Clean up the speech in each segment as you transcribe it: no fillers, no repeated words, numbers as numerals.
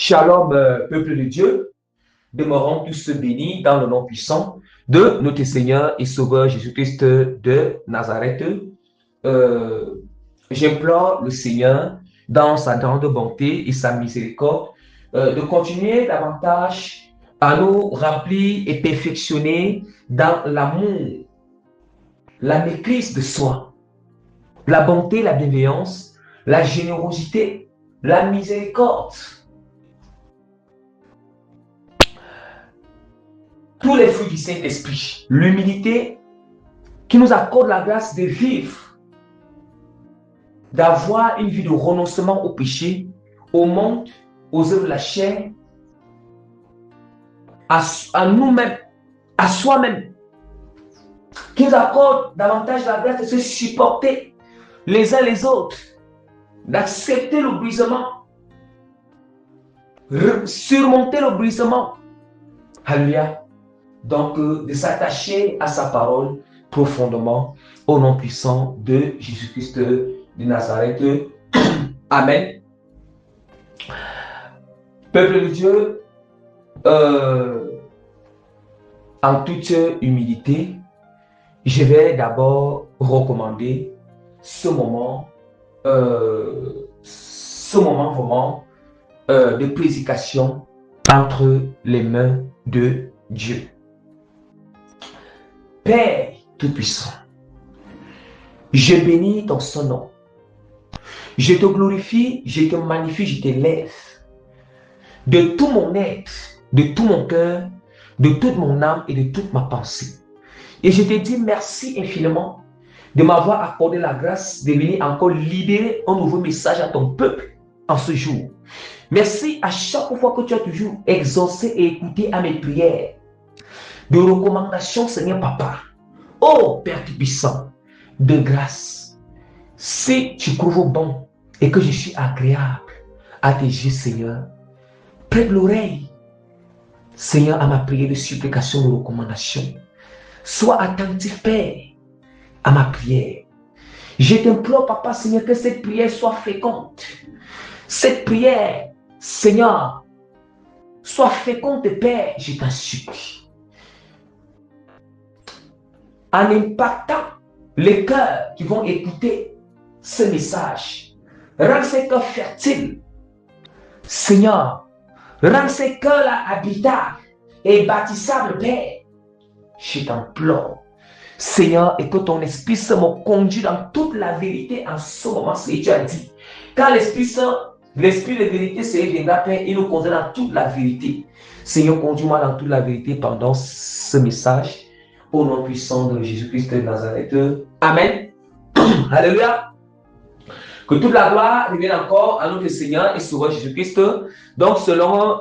Shalom, peuple de Dieu, demeurons tous bénis dans le nom puissant de notre Seigneur et Sauveur Jésus-Christ de Nazareth. Euh, J'implore le Seigneur, dans sa grande bonté et sa miséricorde, de continuer davantage à nous remplir et perfectionner dans l'amour, la maîtrise de soi, la bonté, la bienveillance, la générosité, la miséricorde. Tous les fruits du Saint-Esprit, l'humilité qui nous accorde la grâce de vivre, d'avoir une vie de renoncement au péché, au monde, aux œuvres de la chair, à nous-mêmes, à soi-même, qui nous accorde davantage la grâce de se supporter les uns les autres, d'accepter le brisement, surmonter le brisement. Alléluia. Donc, de s'attacher à sa parole profondément au nom puissant de Jésus-Christ de Nazareth. Amen. Peuple de Dieu, en toute humilité, je vais d'abord recommander ce moment vraiment de prédication entre les mains de Dieu. Père Tout-Puissant, je bénis ton son nom. Je te glorifie, je te magnifie, je t'élève. De tout mon être, de tout mon cœur, de toute mon âme et de toute ma pensée. Et je te dis merci infiniment de m'avoir accordé la grâce de venir encore libérer un nouveau message à ton peuple en ce jour. Merci à chaque fois que tu as toujours exaucé et écouté à mes prières de recommandation, Seigneur Papa. Oh Père Tout-Puissant, de grâce, si tu trouves bon et que je suis agréable à tes yeux, Seigneur, prête l'oreille, Seigneur, à ma prière de supplication, de recommandation. Sois attentif, Père, à ma prière. Je t'implore, Papa, Seigneur, que cette prière soit féconde. Cette prière, Seigneur, soit féconde, Père, je t'en supplie. En impactant les cœurs qui vont écouter ce message, rends ces cœurs fertiles. Seigneur, rends ces cœurs-là habitables et bâtissables, Père. Je t'implore, Seigneur, et que ton esprit se me conduit dans toute la vérité en ce moment, ce que tu as dit. Quand l'Esprit de vérité, Seigneur, viendra, Père, il nous conduit dans toute la vérité. Seigneur, conduis-moi dans toute la vérité pendant ce message. Au nom puissant de Jésus-Christ de Nazareth. Amen. Alléluia. Que toute la gloire revienne encore à notre Seigneur et Sauveur Jésus-Christ. Donc, selon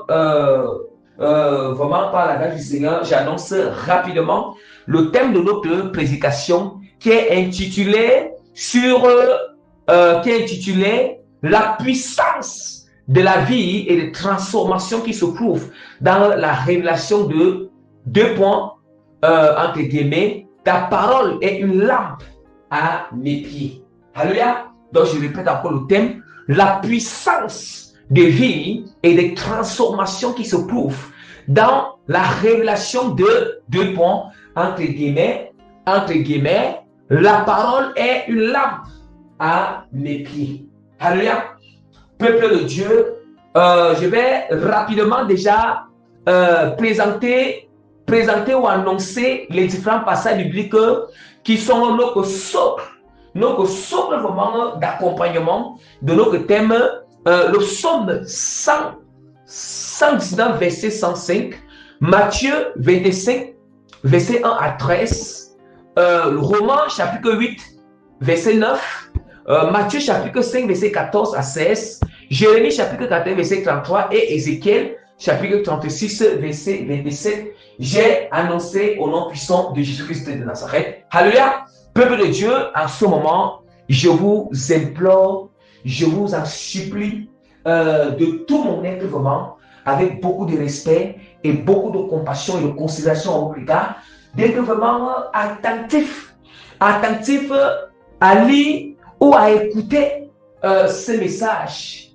vraiment par la grâce du Seigneur, j'annonce rapidement le thème de notre prédication qui est intitulé la puissance de la vie et des transformations qui se trouvent dans la révélation de 2 points. Entre guillemets, ta parole est une lampe à mes pieds. Alléluia. Donc je répète encore le thème, la puissance de vie et des transformations qui se trouvent dans la révélation de 2 points, entre guillemets, la parole est une lampe à mes pieds. Alléluia. Peuple de Dieu, je vais rapidement déjà présenter ou annoncer les différents passages bibliques qui sont notre socle vraiment d'accompagnement de notre thème, le psaume 119, verset 105, Matthieu 25, verset 1 à 13, Romains chapitre 8, verset 9, Matthieu chapitre 5, verset 14 à 16, Jérémie chapitre 14, verset 33 et Ézéchiel chapitre 36, verset 27, j'ai annoncé au nom puissant de Jésus-Christ de Nazareth. Alléluia. Peuple de Dieu, en ce moment, je vous implore, je vous en supplie de tout mon être vraiment, avec beaucoup de respect et beaucoup de compassion et de considération au regard, d'être vraiment attentif à lire ou à écouter ce message.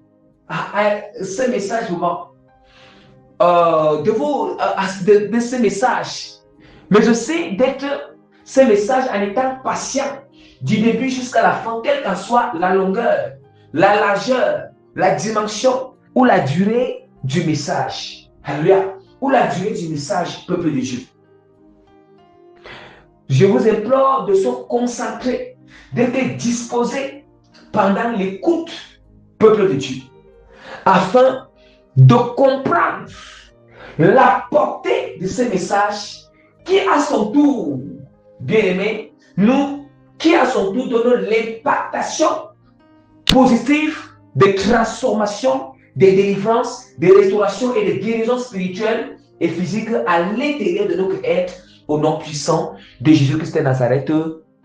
Ce message vraiment de ce message, mais aussi d'être ce message en étant patient du début jusqu'à la fin, quelle qu'en soit la longueur, la largeur, la dimension ou la durée du message. Alléluia. Ou la durée du message, peuple de Dieu. Je vous implore de se concentrer, d'être disposé pendant l'écoute, peuple de Dieu, afin de comprendre la portée de ce message qui, à son tour, bien-aimé, qui à son tour donne l'impactation positive des transformations, des délivrances, des restaurations et des guérisons spirituelles et physiques à l'intérieur de notre être, au nom puissant de Jésus-Christ de Nazareth.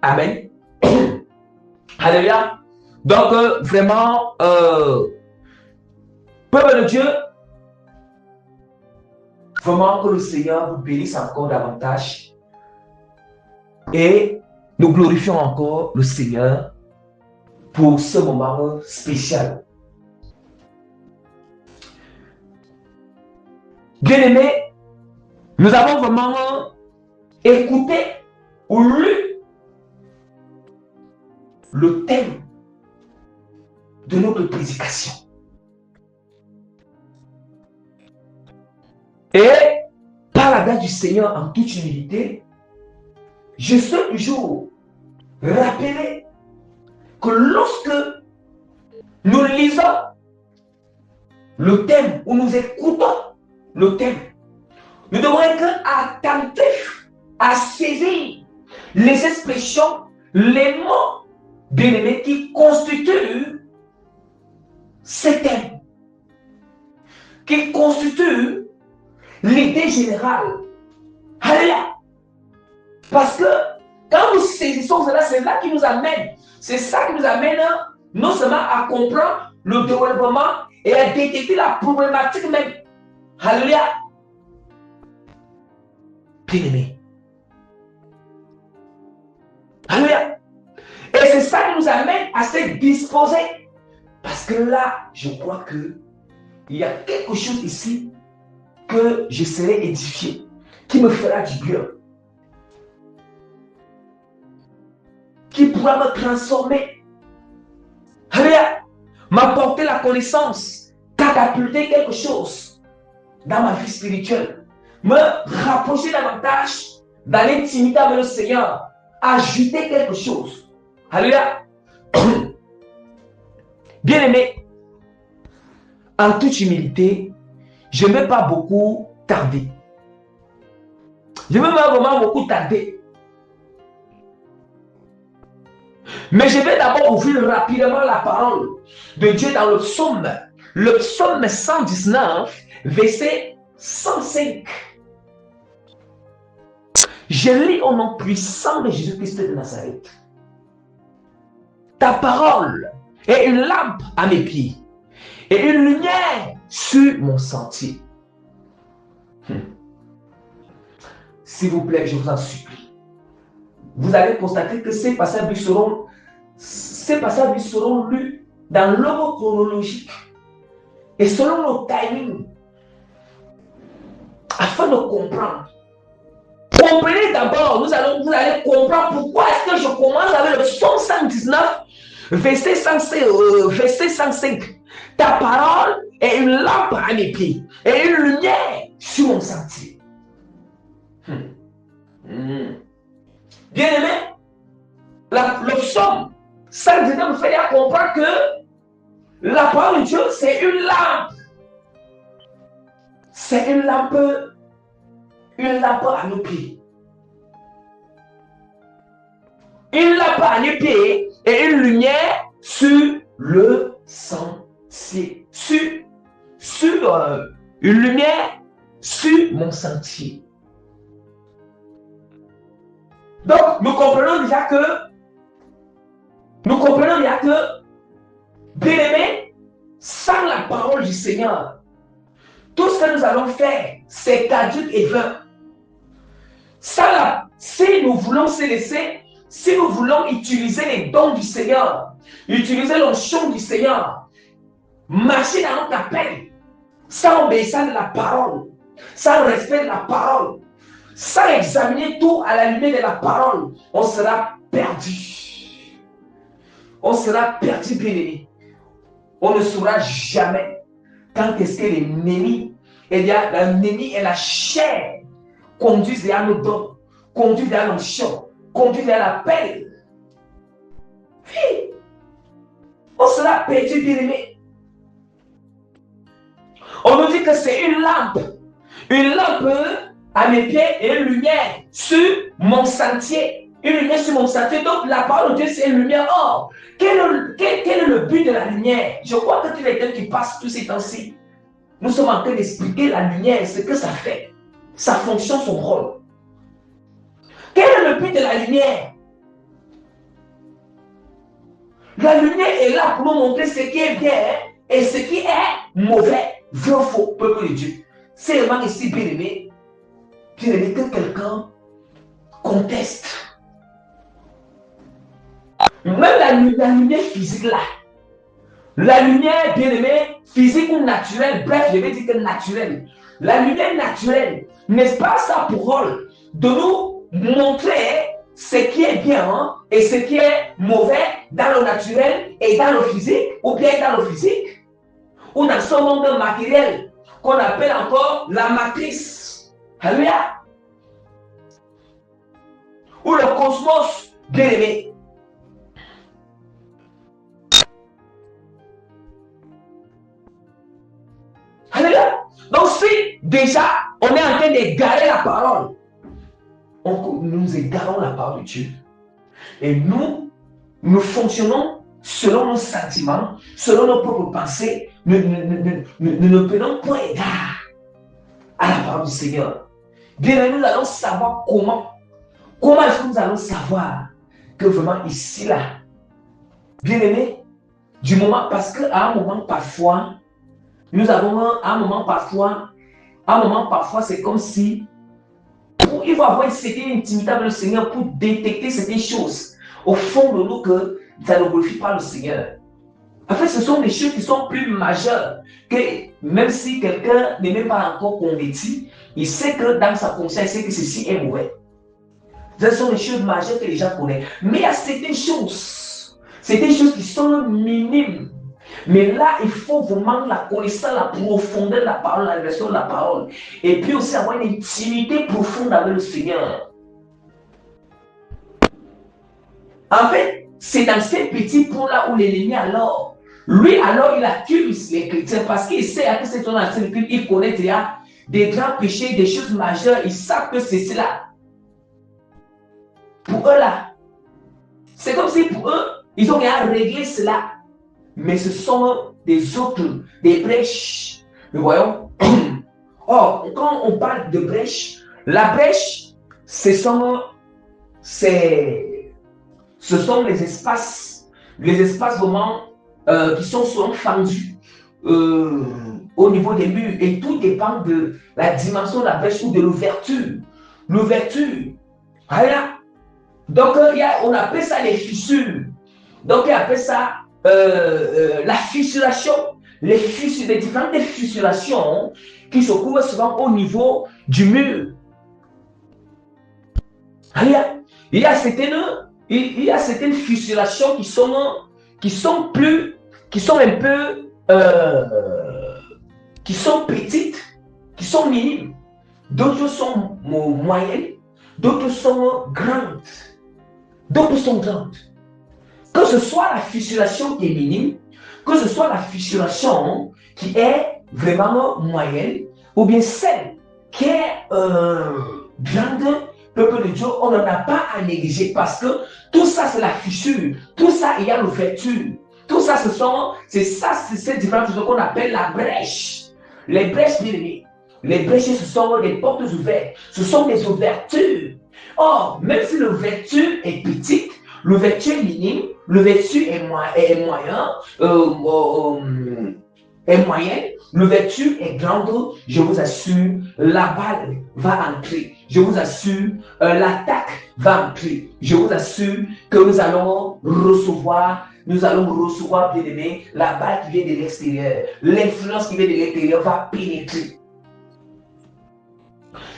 Amen. Alléluia. Donc, vraiment, peuple de Dieu, vraiment que le Seigneur vous bénisse encore davantage. Et nous glorifions encore le Seigneur pour ce moment spécial. Bien-aimés, nous avons vraiment écouté ou lu le thème de notre prédication. Et par la grâce du Seigneur en toute humilité, je suis toujours rappelé que lorsque nous lisons le thème ou nous écoutons le thème, nous devons être attentifs à saisir les expressions, les mots bien-aimés qui constituent ce thème, qui constituent l'idée générale. Alléluia. Parce que quand nous saisissons cela, c'est là qui nous amène. C'est ça qui nous amène non seulement à comprendre le développement et à détecter la problématique même. Alléluia. Bien-aimé. Alléluia. Et c'est ça qui nous amène à se disposer. Parce que là, je crois qu'il y a quelque chose ici que je serai édifié, qui me fera du bien, qui pourra me transformer. Alléluia. M'apporter la connaissance, catapulter quelque chose dans ma vie spirituelle, me rapprocher davantage dans l'intimité avec le Seigneur, ajouter quelque chose. Alléluia. Bien-aimé, en toute humilité, je ne vais pas beaucoup tarder. Je ne vais pas vraiment beaucoup tarder. Mais je vais d'abord ouvrir rapidement la parole de Dieu dans le psaume 119, verset 105. Je lis au nom puissant de Jésus-Christ de Nazareth. Ta parole est une lampe à mes pieds et une lumière sur mon sentier. S'il vous plaît, je vous en supplie. Vous allez constater que ces passages seront lus dans l'ordre chronologique et selon nos timings, afin de comprendre. Comprenez d'abord, vous allez comprendre pourquoi est-ce que je commence avec le psaume 119, verset 105. Ta parole est une lampe à mes pieds et une lumière sur mon sentier. Bien-aimé, le psaume 119 nous fait comprendre que la parole de Dieu, c'est une lampe. C'est une lampe à nos pieds. Une lampe à nos pieds et une lumière sur le sentier. Une lumière sur mon sentier. Donc, nous comprenons déjà que, bien-aimés, sans la parole du Seigneur, tout ce que nous allons faire, c'est caduc et vain. Si nous voulons se laisser, si nous voulons utiliser les dons du Seigneur, utiliser l'onction du Seigneur, marcher dans notre appel, sans obéissance de la parole, sans respect de la parole, sans examiner tout à la lumière de la parole, on sera perdu. On sera perdu, bien-aimé. On ne saura jamais quand est-ce que l'ennemi, l'ennemi et la chair conduisent vers nos dons, conduisent vers l'onction, conduisent vers l'appel. Oui, on sera perdu, bien-aimé. On nous dit que c'est une lampe à mes pieds et une lumière sur mon sentier. Une lumière sur mon sentier. Donc la parole de Dieu, c'est une lumière. Or, quel est le but de la lumière? Je crois que tous les temps qui passent tous ces temps-ci, nous sommes en train d'expliquer la lumière, ce que ça fait, sa fonction, son rôle. Quel est le but de la lumière? La lumière est là pour nous montrer ce qui est bien et ce qui est mauvais, vrai ou faux, peuple de Dieu. C'est vraiment ici, bien-aimé, que quelqu'un conteste. Même la lumière physique là, la lumière, bien-aimé, physique ou naturelle, bref, je vais dire que naturelle. La lumière naturelle, n'est-ce pas ça pour rôle de nous montrer ce qui est bien et ce qui est mauvais dans le naturel et dans le physique, ou bien dans le physique, ou dans ce monde matériel qu'on appelle encore la matrice. Alléluia. Ou le cosmos, bien-aimé. Alléluia. Donc si déjà on est en train d'égarer la parole, nous égarons la parole de Dieu. Et nous fonctionnons selon nos sentiments, selon nos propres pensées. Nous ne prenons pas égard à la parole du Seigneur. Bien, nous allons savoir comment est-ce que nous allons savoir que vraiment ici, là, bien aimé, du moment, parce qu'à un moment parfois, nous avons un moment parfois, c'est comme si il faut avoir une certaine intimité avec le Seigneur pour détecter certaines choses au fond de nous que ça ne glorifie pas le Seigneur. En fait, ce sont des choses qui sont plus majeures que même si quelqu'un n'est même pas encore converti, il sait que dans sa conscience, il sait que ceci est mauvais. Ce sont des choses majeures que les gens connaissent. Mais il y a certaines choses qui sont minimes. Mais là, il faut vraiment la connaissance, la profondeur de la parole, la version de la parole. Et puis aussi avoir une intimité profonde avec le Seigneur. En fait, c'est dans ces petits points-là où l'ennemi, alors, il accuse les chrétiens parce qu'il sait que c'est ton ancien culte, il connaît déjà des grands péchés, des choses majeures, ils savent que c'est cela. Pour eux, là, c'est comme si pour eux, ils ont déjà réglé cela. Mais ce sont des brèches. Nous voyons. Or, quand on parle de brèche, la brèche, ce sont les espaces vraiment qui sont souvent fendus au niveau des murs. Et tout dépend de la dimension de la brèche ou de l'ouverture. L'ouverture. Voilà. Donc, on appelle ça les fissures. Donc, on appelle ça la fissuration, les différentes fissurations qui se trouvent souvent au niveau du mur. Il y a certaines fissurations qui sont un peu qui sont petites, qui sont minimes. D'autres sont moyennes, d'autres sont grandes. Que ce soit la fissuration qui est minime, que ce soit la fissuration qui est vraiment moyenne, ou bien celle qui est grande, peuple de Dieu, on n'en a pas à négliger parce que tout ça c'est la fissure, tout ça il y a l'ouverture, tout ça c'est ces différentes choses qu'on appelle la brèche. Les brèches, bien aimés, les brèches ce sont des portes ouvertes, ce sont des ouvertures. Or, même si l'ouverture est petite, l'ouverture est minime, l'ouverture est moyenne, l'ouverture est grande, je vous assure, la balle va entrer. Je vous assure, l'attaque va entrer. Je vous assure que nous allons recevoir nous allons recevoir, bien aimé, la balle qui vient de l'extérieur. L'influence qui vient de l'intérieur va pénétrer.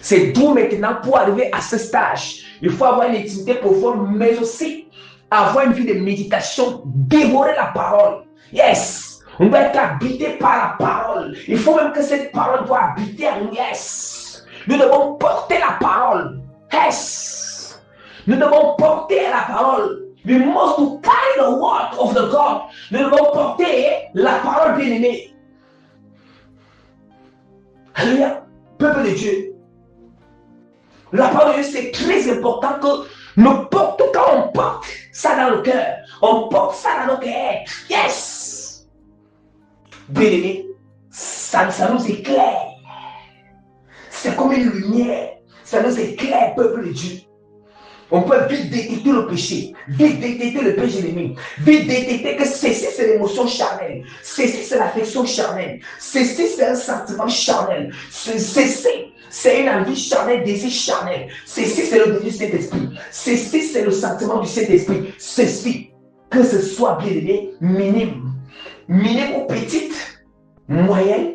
C'est d'où maintenant, pour arriver à ce stage, il faut avoir une intimité profonde, mais aussi avoir une vie de méditation, dévorer la parole. Yes! On doit être habité par la parole. Il faut même que cette parole doit habiter en nous. Yes! Nous devons porter la parole. Yes! Nous devons porter la parole. We must to carry the word of the God. Nous devons porter la parole bien-aimée. Alléluia. Peuple de Dieu. La parole de Dieu, c'est très important que nous portons, quand on porte ça dans le cœur, on porte ça dans nos cœurs. Yes! Bien-aimé, ça nous éclaire. C'est comme une lumière. Ça nous éclaire, peuple de Dieu. On peut vite détecter le péché, vite détecter le péché ennemi, vite détecter que ceci c'est l'émotion charnelle, ceci c'est l'affection charnelle, ceci c'est un sentiment charnel, ceci c'est une envie charnelle, désir charnel, ceci c'est le désir du Saint-Esprit, ceci c'est le sentiment du Saint-Esprit, ceci, que ce soit bien aimé, minime ou petite, moyen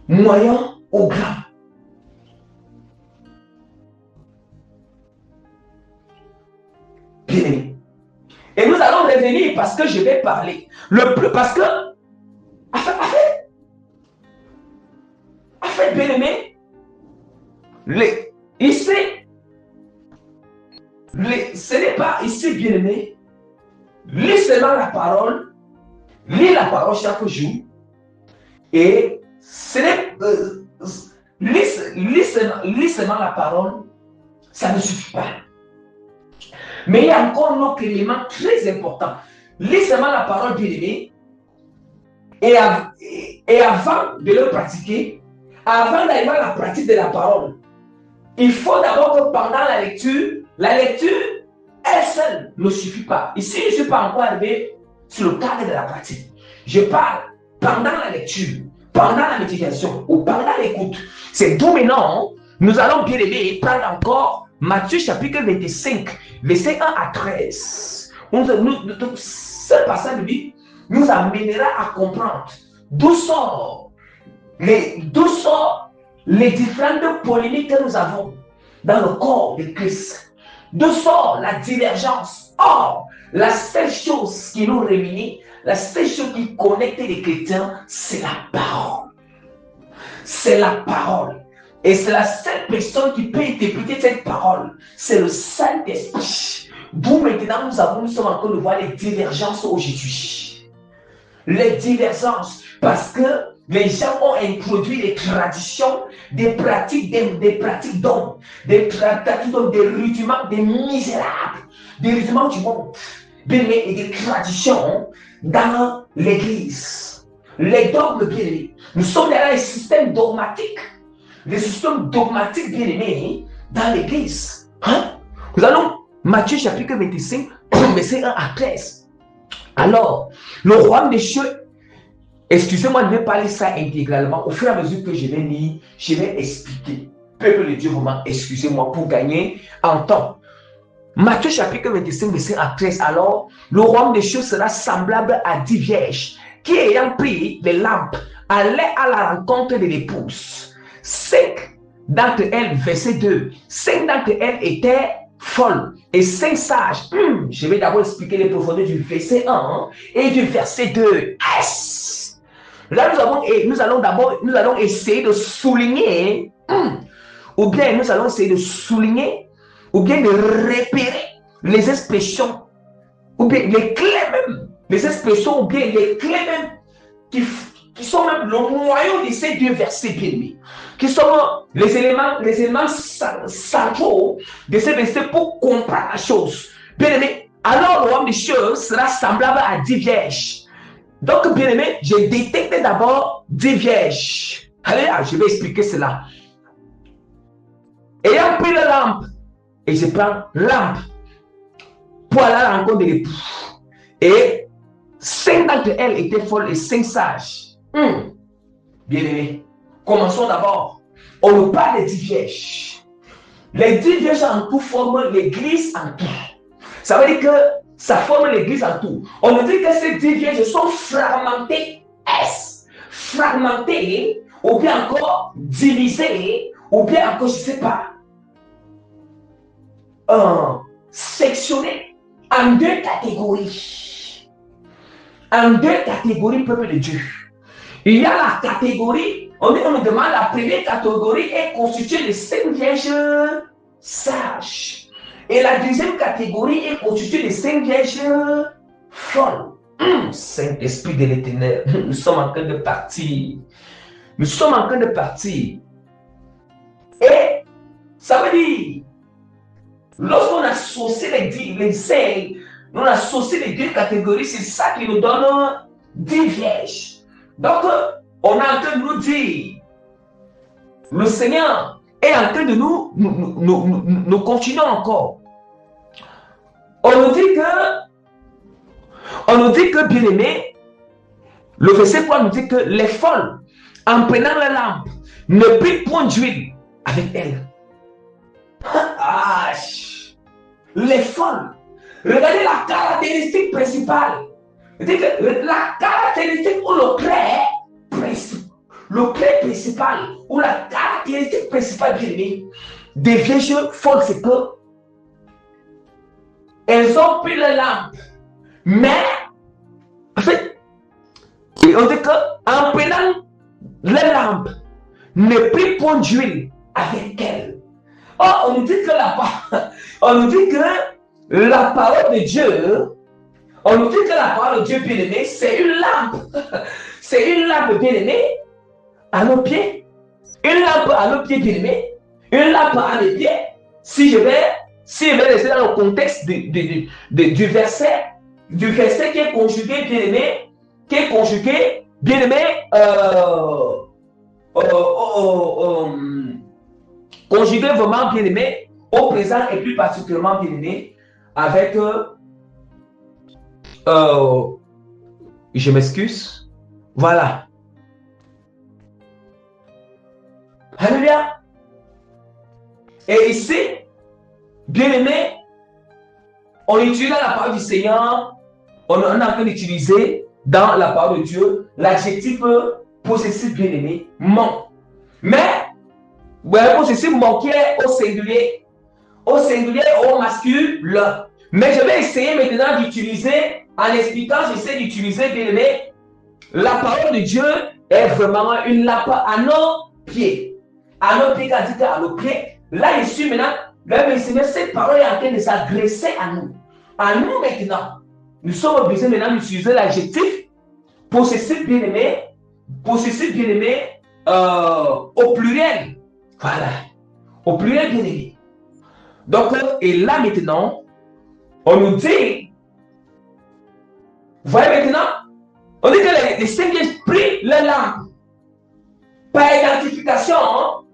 ou grand. Bien-aimé. Et nous allons revenir parce que je vais parler. Parce que, en fait, bien-aimé, ici, ce n'est pas ici, bien-aimé, lis seulement la parole, lis la parole chaque jour, et ce n'est lis seulement la parole, ça ne suffit pas. Mais il y a encore un autre élément très important. Lis seulement la parole bien-aimée et avant de le pratiquer, avant d'arriver à la pratique de la parole, il faut d'abord que pendant la lecture, elle seule ne suffit pas. Ici, je ne suis pas encore arrivé sur le cadre de la pratique. Je parle pendant la lecture, pendant la méditation ou pendant l'écoute. C'est d'où maintenant, nous allons bien aimer prendre encore Matthieu chapitre 25, verset 1 à 13. Ce passage de Bible nous amènera à comprendre d'où sortent les différentes polémiques que nous avons dans le corps de Christ. D'où sort la divergence. Or, la seule chose qui nous réunit, la seule chose qui connecte les chrétiens, c'est la parole. C'est la parole. Et c'est la seule personne qui peut interpréter cette parole. C'est le Saint-Esprit. D'où maintenant nous sommes en train de voir les divergences aujourd'hui. Les divergences. Parce que les gens ont introduit des traditions, des pratiques d'hommes, des rudiments, des misérables, des rudiments du monde, et des traditions dans l'église. Les dogmes bien-aimés. Nous sommes dans un système dogmatique. Les systèmes dogmatiques bien-aimés dans l'église. Nous allons, Matthieu chapitre 25, verset 1 à 13. Alors, le royaume des cieux, excusez-moi, je ne vais pas lire ça intégralement. Au fur et à mesure que je vais lire, je vais expliquer. Peuple de Dieu, vraiment, excusez-moi pour gagner en temps. Matthieu chapitre 25, verset 1 à 13. Alors, le royaume des cieux sera semblable à 10 vierges qui, ayant pris les lampes, allaient à la rencontre de l'épouse. 5 d'entre elles, verset 2, 5 d'entre elles étaient folles et 5 sages. Je vais d'abord expliquer les profondeurs du verset 1 et du verset 2. Yes! Là, nous allons essayer de souligner, ou bien nous allons essayer de souligner, ou bien de repérer les expressions, ou bien les clés même, les expressions, ou bien les clés même qui sont même le noyau de ces deux versets bien-aimés, qui sont les éléments centraux de ces versets pour comprendre la chose. Bien-aimé, alors le royaume des cieux sera semblable à 10 vierges. Donc, bien-aimé, je détecte d'abord 10 vierges. Allez, je vais expliquer cela. Ayant pris la lampe, et je prends lampe pour aller à la rencontre de l'époux. Et 5 d'entre elles étaient folles et 5 sages. Bien-aimé, commençons d'abord. On nous parle des 10 vierges. Les 10 vierges en tout forment l'église en tout. Ça veut dire que ça forme l'église en tout. On nous dit que ces 10 vierges sont fragmentées. Fragmentées, ou bien encore divisées, ou bien encore, je ne sais pas, sectionnées en 2 catégories. En 2 catégories, peuple de Dieu. Il y a la catégorie, on nous demande, la première catégorie est constituée de 5 vierges sages. Et la deuxième catégorie est constituée de 5 vierges folles. Saint-Esprit de l'Éternel, nous sommes en train de partir. Nous sommes en train de partir. Et ça veut dire, lorsqu'on associe les 5, on associe les 2 catégories, c'est ça qui nous donne 10 vierges. Donc, on est en train de nous dire, le Seigneur est en train de nous continuons encore. On nous dit que, bien aimé, le verset 3 nous dit que les folles, en prenant la lampe, ne prirent point d'huile avec elles. Les folles, regardez la caractéristique principale. La caractéristique ou le trait principal, ou la caractéristique principale, bien aimé, des vierges folles, c'est que elles ont pris la lampe, mais en fait, on dit qu'en prenant la lampe, ne prit point d'huile avec elle. Oh, on nous dit que la parole de Dieu, on nous dit que la parole de Dieu, bien aimé, c'est une lampe. C'est une lampe, bien aimé, à nos pieds. Une lampe à nos pieds, bien aimé. Une lampe à mes pieds. Si je vais rester dans le contexte du verset qui est conjugué, bien aimé, conjugué vraiment, bien aimé, au présent et plus particulièrement, bien aimé, avec, je m'excuse, voilà. Alléluia. Et ici, bien aimé, on utilise la parole du Seigneur, on est en train d'utiliser dans la parole de Dieu l'adjectif possessif, bien aimé, mon. Mais, possessif, mon qui est au singulier au masculin. Mais je vais essayer maintenant d'utiliser, en expliquant, j'essaie d'utiliser, bien aimé, la parole de Dieu est vraiment une lampe à nos pieds. À nos pieds, quand dit à nos pieds, là je suis maintenant, cette parole est en train de s'adresser à nous. À nous maintenant. Nous sommes obligés maintenant d'utiliser l'adjectif possessif, bien aimé, au pluriel. Voilà. Au pluriel, bien aimé. Donc, et là maintenant, on nous dit, vous voyez maintenant, on dit que les 5 vierges prient la lampe par identification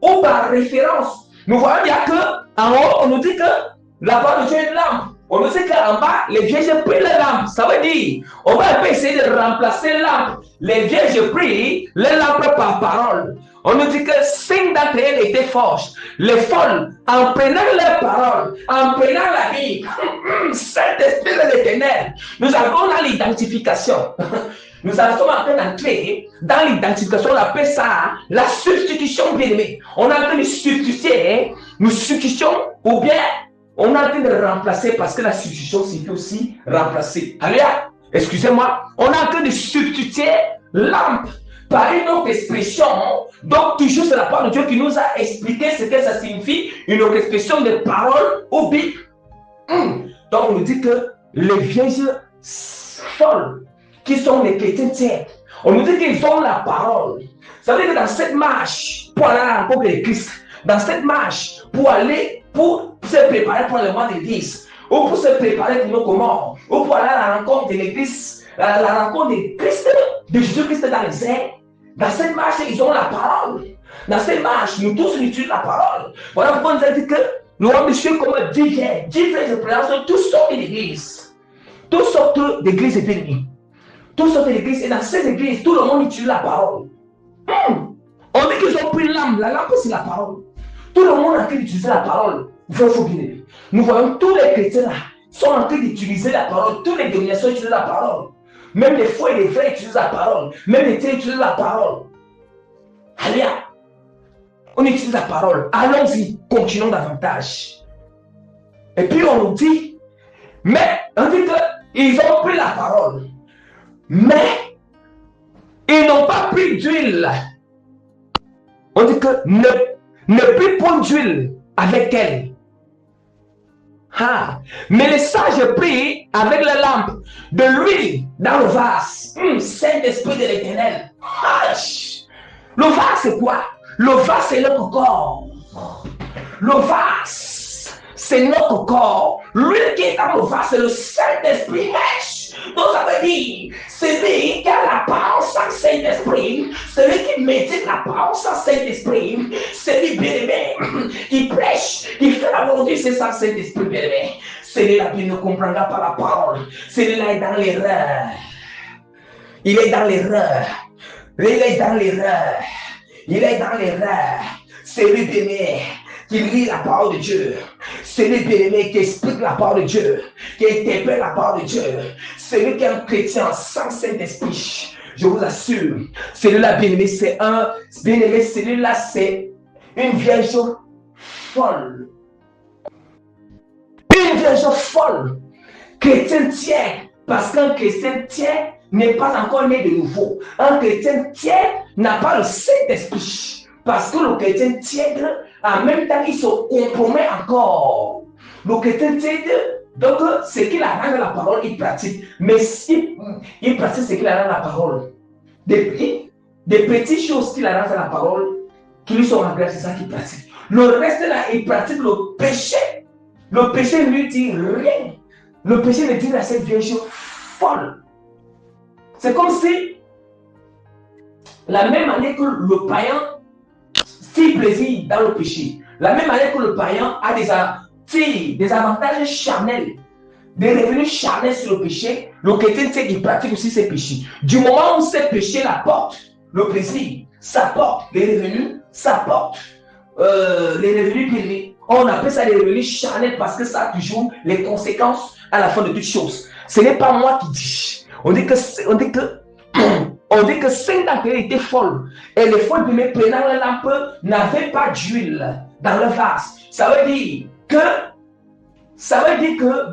ou par référence. Nous voyons bien qu'en haut, on nous dit que la parole de Dieu est une lampe. On nous dit qu'en bas, les vierges prient la lampe. Ça veut dire, on va un peu essayer de remplacer la lampe. Les vierges prient la lampe par parole. On nous dit que 5 d'entre elles étaient fortes. Les folles, en prenant leur parole, en prenant la Bible, Saint-Esprit de l'Éternel, nous avons dans l'identification. Nous sommes en train d'entrer dans l'identification, on appelle ça la substitution, bien aimé. On est en train de substituer, nous substituons, ou bien on est en train de remplacer, parce que la substitution signifie aussi remplacer. Alléluia, excusez-moi, on est en train de substituer lampe par une autre expression. Donc, toujours c'est la parole de Dieu qui nous a expliqué ce que ça signifie, une autre expression de parole au Bible. Donc, on nous dit que les vierges folles, qui sont les chrétiens tiers, on nous dit qu'ils ont la parole. Ça veut dire que dans cette marche, pour aller à la rencontre de Christ, dans cette marche, pour se préparer pour le mois d'église, ou pour se préparer pour nos commandes, ou pour aller à la rencontre de l'église, la rencontre de Christ, de Jésus-Christ dans les airs, dans cette marche, ils ont la parole. Dans cette marche, nous tous utilisons la parole. Voilà pourquoi nous avons dit que nous avons monsieur comme 10 vierges de présence, tous sortent d'église. Tous sortent d'église et bénis. Tous sortent d'église, et dans cette église, tout le monde utilise la parole. On dit qu'ils ont pris l'âme. La lampe, c'est la parole. Tout le monde a pu utiliser la parole. Il faut bien aimer. Nous voyons tous les chrétiens là, sont en train d'utiliser la parole. Toutes les dénominations utilisent la parole. Même les faux et les vrais utilisent la parole. Même les théos utilisent la parole. Allez, on utilise la parole. Allons-y, continuons davantage. Et puis on nous dit, mais on dit qu'ils ont pris la parole. Mais ils n'ont pas pris d'huile. On dit que ne plus prendre d'huile avec elle. Ah. Mais les sages prient avec la lampe de l'huile dans le vase. Saint-Esprit de l'Éternel. Ah. Le vase, c'est quoi? Le vase, c'est notre corps. Le vase, c'est notre corps. L'huile qui est dans le vase, c'est le Saint-Esprit. Donc ça veut dire, celui qui a la parole sans Saint-Esprit, celui qui médite la parole sans Saint-Esprit, celui bien-aimé, qui prêche, qui fait la volonté, c'est sans Saint-Esprit bien-aimé. Celui-là qui ne comprendra pas la parole, celui-là est dans l'erreur. Il est dans l'erreur. Il est dans l'erreur. Il est dans l'erreur. Celui bien-aimé qui lit la parole de Dieu, celui bien-aimé qui explique la parole de Dieu, qui interprète la parole de Dieu, celui qui est un chrétien sans Saint-Esprit, je vous assure, celui-là bien-aimé, c'est un bien-aimé, celui-là c'est une vierge folle. Une vierge folle. Chrétien tiers, parce qu'un chrétien tiers n'est pas encore né de nouveau. Un chrétien tiers n'a pas le Saint-Esprit. Parce que le chrétien tiède, en même temps, il se compromet encore. Le chrétien tiède, donc, ce qu'il a dans la parole, il pratique. Mais si il pratique ce qu'il a dans la parole, des petites choses qu'il a dans la parole, qui lui sont agréables, c'est ça qu'il pratique. Le reste là, il pratique le péché. Le péché ne lui dit rien. Le péché ne dit à cette vieille folle. C'est comme si, la même année que le païen plaisir dans le péché. La même manière que le païen a des avantages charnels, des revenus charnels sur le péché, le chrétien sait qu'il pratique aussi ses péchés. Du moment où ces péchés l'apportent, le plaisir, ça porte les revenus, ça porte les revenus privés. On appelle ça les revenus charnels parce que ça a toujours les conséquences à la fin de toute chose. Ce n'est pas moi qui dis. On dit que Saint-Antoine était folle. Et les folles de mes prenant la lampe n'avaient pas d'huile dans le vase. Ça veut dire que,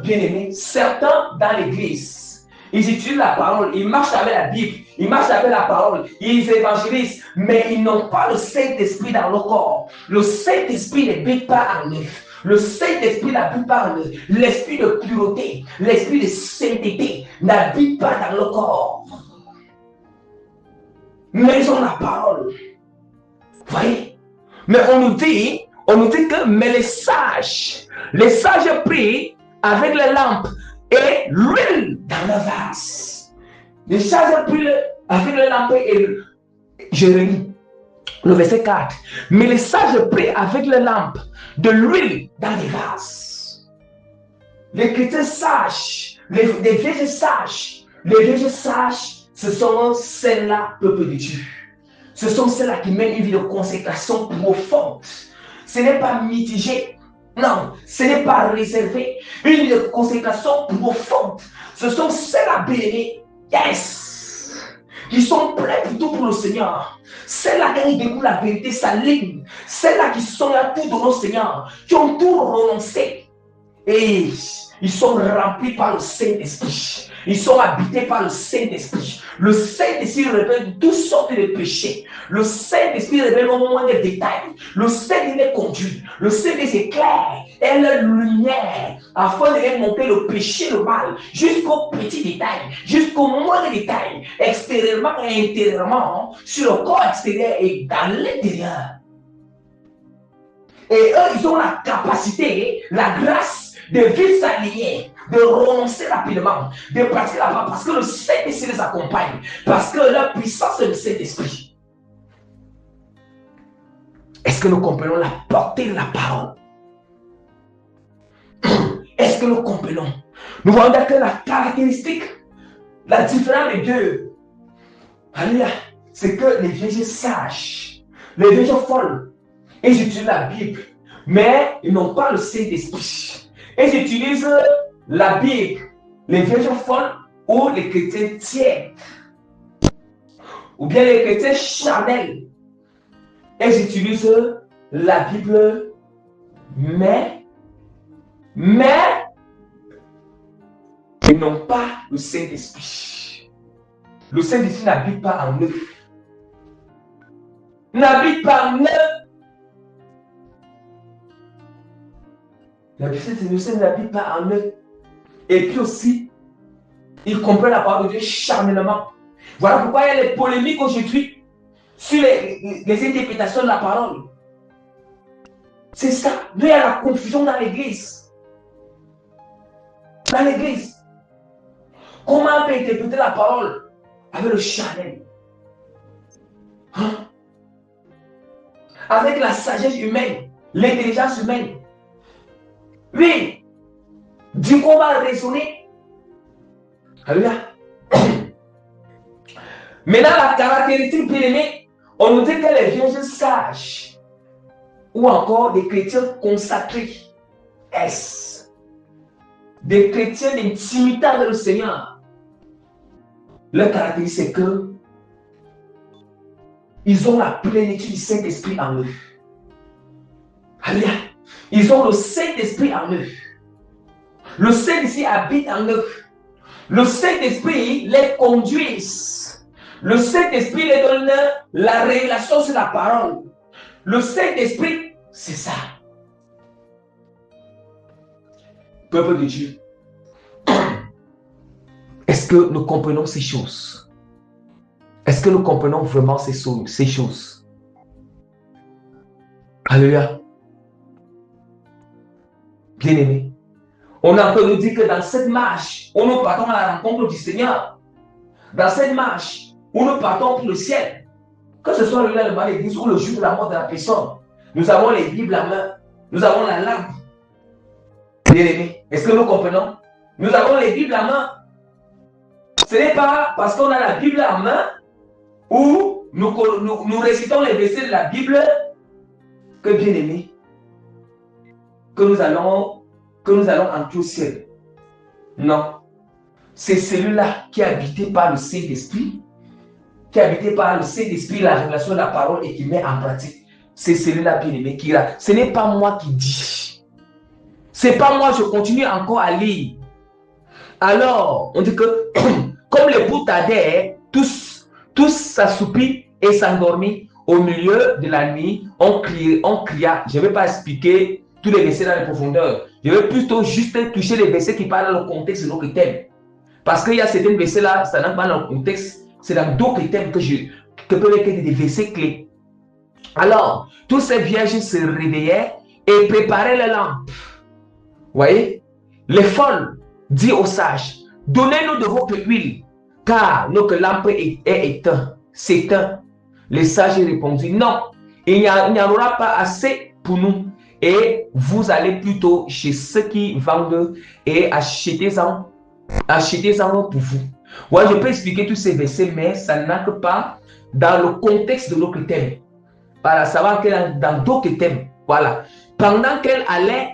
bien aimé, certains dans l'église, ils utilisent la parole, ils marchent avec la Bible, ils marchent avec la parole, ils évangélisent, mais ils n'ont pas le Saint-Esprit dans leur corps. Le Saint-Esprit n'habite pas en eux. Le Saint-Esprit n'habite pas en eux. L'esprit de pureté, l'esprit de sainteté n'habite pas dans le corps. Mais ils ont la parole. Vous voyez? Mais on nous dit que mais les sages prient avec les lampes et l'huile dans le vase. Les sages prient avec les lampes et je relis le verset 4. Mais les sages prient avec les lampes de l'huile dans les vases. Les chrétiens sages, les vieilles sages, ce sont celles-là, peuple de Dieu. Ce sont celles-là qui mènent une vie de consécration profonde. Ce n'est pas mitigé. Non, ce n'est pas réservé. Une vie de consécration profonde. Ce sont celles-là bénies. Yes! Qui sont prêts pour tout pour le Seigneur. Celles-là qui découvrent la vérité, sa ligne. Celles-là qui sont là tout dans le Seigneur. Qui ont tout renoncé. Et ils sont remplis par le Saint-Esprit. Ils sont habités par le Saint-Esprit. Le Saint-Esprit révèle toutes sortes de péchés. Le Saint-Esprit révèle au moins des détails. Le Saint-Esprit conduit. Le Saint-Esprit éclaire. Et la lumière afin de monter le péché, le mal, jusqu'aux petits détails, jusqu'aux moindres détails, extérieurement et intérieurement, sur le corps extérieur et dans l'intérieur. Et eux, ils ont la capacité, la grâce de vivre s'aligner, de renoncer rapidement, de pratiquer la parole, parce que le Saint-Esprit les accompagne, parce que la puissance est le Saint-Esprit. Est-ce que nous comprenons la portée de la parole? Est-ce que nous comprenons? Nous voyons que la caractéristique, la différence des deux, alléluia, c'est que les vieilles sages, les vieilles folles, ils utilisent la Bible, mais ils n'ont pas le Saint-Esprit. Ils utilisent la Bible, les vierges folles ou les chrétiens tièdes, ou bien les chrétiens charnels. Elles utilisent la Bible, mais ils n'ont pas le Saint-Esprit. Le Saint-Esprit n'habite pas en eux. N'habite pas en eux. Le Saint-Esprit n'habite pas en eux. Et puis aussi, ils comprennent la parole de Dieu charnellement. Voilà pourquoi il y a les polémiques aujourd'hui sur les interprétations de la parole. C'est ça. Il y a la confusion dans l'église. Dans l'église. Comment on peut interpréter la parole avec le charnel? Hein? Avec la sagesse humaine, l'intelligence humaine. Oui. Du coup, on va raisonner. Alléluia. Maintenant, la caractéristique bien-aimée, on nous dit que les vierges sages ou encore des chrétiens consacrés, est des chrétiens d'intimité avec le Seigneur. Leur caractéristique, c'est que ils ont la plénitude du Saint-Esprit en eux. Alléluia. Ils ont le Saint-Esprit en eux. Le Saint-Esprit habite en eux. Le Saint-Esprit les conduit. Le Saint-Esprit les donne la révélation sur la parole. Le Saint-Esprit, c'est ça. Peuple de Dieu, est-ce que nous comprenons ces choses? Est-ce que nous comprenons vraiment ces choses? Alléluia. Bien-aimés, on a encore nous dit que dans cette marche, où nous partons à la rencontre du Seigneur, dans cette marche, où nous partons pour le ciel, que ce soit le lendemain de l'église ou le jour de la mort de la personne, nous avons les Bibles à main, nous avons la lampe. Bien-aimés, est-ce que nous comprenons? Nous avons les Bibles à main. Ce n'est pas parce qu'on a la Bible à main ou nous récitons les versets de la Bible que, bien-aimés, que nous allons entrer au ciel. Non. C'est celui-là qui est habité par le Saint-Esprit, qui est habité par le Saint-Esprit, la révélation de la parole et qui met en pratique. C'est celui-là, bien-aimé, qui a. Ce n'est pas moi qui dis. C'est pas moi, je continue encore à lire. Alors, on dit que, comme les boutadais, tous s'assoupis et s'endormis au milieu de la nuit, on cria. Je ne vais pas expliquer tous les versets dans les profondeurs. Je vais plutôt juste toucher les versets qui parlent dans le contexte de notre thème. Parce qu'il y a certains versets là, ça n'a pas dans le contexte, c'est dans d'autres thèmes que peuvent être des versets clés. Alors, tous ces vierges se réveillaient et préparaient les lampes. Vous voyez? Les folles dit aux sages, donnez-nous de votre huile, car notre lampe est éteinte, s'éteint. Les sages répondirent, non, il n'y en aura pas assez pour nous, et vous allez plutôt chez ceux qui vendent et achetez-en pour vous. Ouais, je peux expliquer tous ces versets, mais ça n'entre pas dans le contexte de notre thème. Voilà, savoir que dans d'autres thèmes, voilà. Pendant qu'elle allait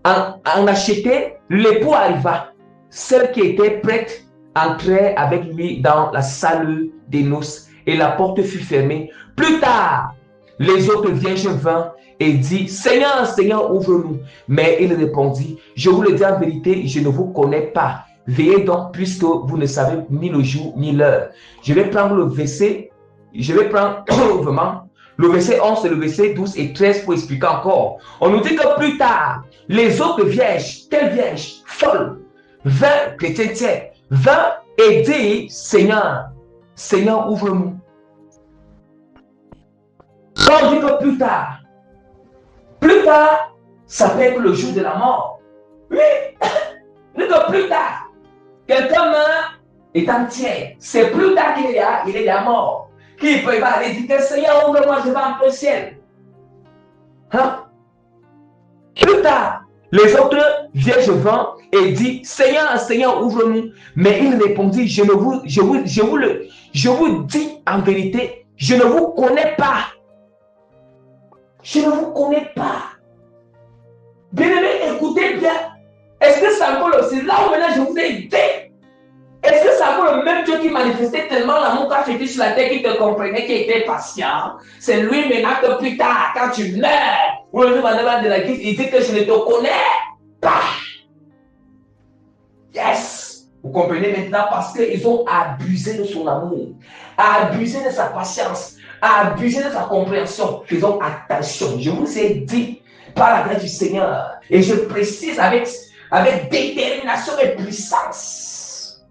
en acheter, l'époux arriva. Celle qui était prête entrait avec lui dans la salle des noces et la porte fut fermée. Plus tard, les autres vierges vinrent et dit, Seigneur, Seigneur, ouvre-nous. Mais il répondit, je vous le dis en vérité, je ne vous connais pas. Veillez donc, puisque vous ne savez ni le jour ni l'heure. Je vais prendre le verset, vraiment, le verset 11 et le verset 12 et 13 pour expliquer encore. On nous dit que plus tard, les autres vierges, quelles vierges, folles, 20 chrétiens tiers, 20 et dit, Seigneur, Seigneur, ouvre-nous. Quand on dit que plus tard, ça peut être le jour de la mort. Oui, dit que plus tard, quelqu'un meurt étant tiers, c'est plus tard qu'il est déjà mort. Qui peut aller dire que Seigneur, ouvre-moi, je vais entrer au ciel. Hein? Plus tard, les autres vierges vinrent et dit, Seigneur, Seigneur, ouvre-nous. Mais il répondit, je vous dis en vérité, je ne vous connais pas. Je ne vous connais pas. Bien-aimés, écoutez bien. Est-ce que c'est encore c'est là où maintenant je vous ai dit? Est-ce que c'est encore le même Dieu qui manifestait tellement l'amour quand tu étais sur la terre, qui te comprenait, qui était patient? C'est lui maintenant que plus tard, quand tu meurs, ou le demandement de la guise, il dit que je ne te connais pas. Yes! Vous comprenez maintenant parce qu'ils ont abusé de son amour, abusé de sa patience, abusé de sa compréhension. Faisons attention. Je vous ai dit par la grâce du Seigneur, et je précise avec détermination et puissance,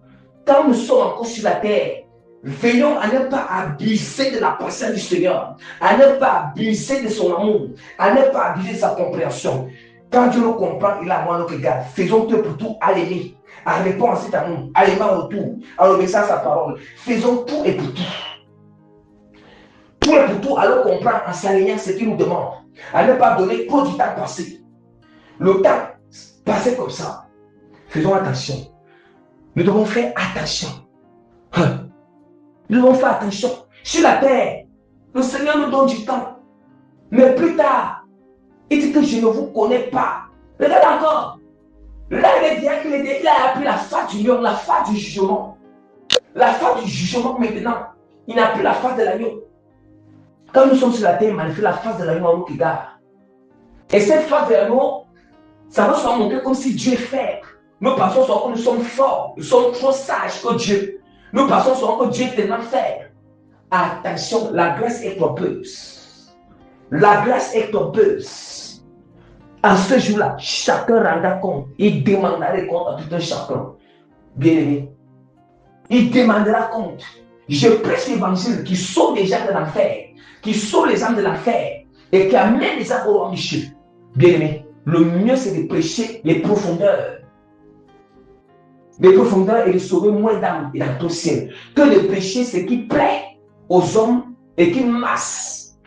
quand nous sommes encore sur la terre, veillons à ne pas abuser de la patience du Seigneur, à ne pas abuser de son amour, à ne pas abuser de sa compréhension. Quand Dieu nous comprend, il a moins notre regard. Faisons tout pour tout à l'aimer, à répondre à cet amour, à l'aimer en retour, à obéir à sa parole. Faisons tout et pour tout. Tout et pour tout, à le comprendre en s'alignant ce qu'il nous demande, à ne pas donner trop du temps passé. Le temps passé comme ça. Faisons attention. Nous devons faire attention. Nous devons faire attention. Sur la terre, le Seigneur nous donne du temps. Mais plus tard, il dit que je ne vous connais pas. Regarde encore. Là, il a appris la face du lion, la face du jugement. La face du jugement maintenant. Il n'a plus la face de l'agneau. Quand nous sommes sur la terre, il manifeste la face de l'agneau en nous qui garde. Et cette face de l'agneau, ça va se montrer comme si Dieu est faible. Nous pensons souvent que nous sommes forts, nous sommes trop sages que Dieu. Nous pensons souvent que Dieu est tellement faible. Attention, la grâce est trompeuse. La grâce est trompeuse. En ce jour-là, chacun rendra compte. Il demandera compte à tout un chacun. Bien-aimé. Il demandera compte. Je prêche l'évangile qui sauve les gens de l'enfer, qui sauve les âmes de l'enfer et qui amène les âmes au roi Michel. Bien-aimé, le mieux c'est de prêcher les profondeurs. Les profondeurs et de sauver moins d'âmes dans ton ciel que de prêcher ce qui plaît aux hommes et qui masse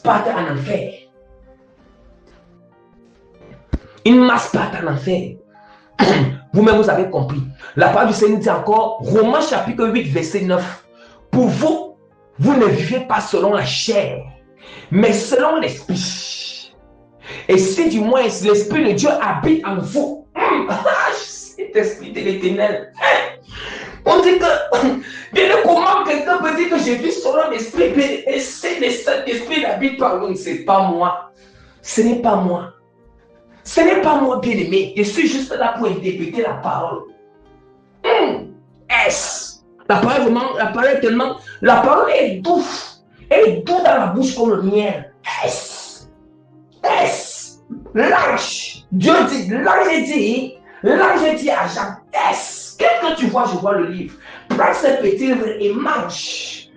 partent en enfer. Une masse part en enfer. Vous-même, vous avez compris. La parole du Seigneur dit encore, Romains chapitre 8, verset 9. Pour vous, vous ne vivez pas selon la chair, mais selon l'esprit. Et si du moins l'esprit de Dieu habite en vous, cet esprit de l'éternel. On dit que, comment quelqu'un peut dire que je vis selon l'esprit, et si le Saint-Esprit n'habite pas en nous, ce n'est pas moi. Ce n'est pas moi. Ce n'est pas moi, bien-aimé. Je suis juste là pour interpréter la parole. La parole est tellement. La parole est douce. Elle est douce dans la bouche comme le miel. L'ange. Dieu dit, l'ange dit à Jean, qu'est-ce que tu vois? Je vois le livre. Prends ce petit livre et mange.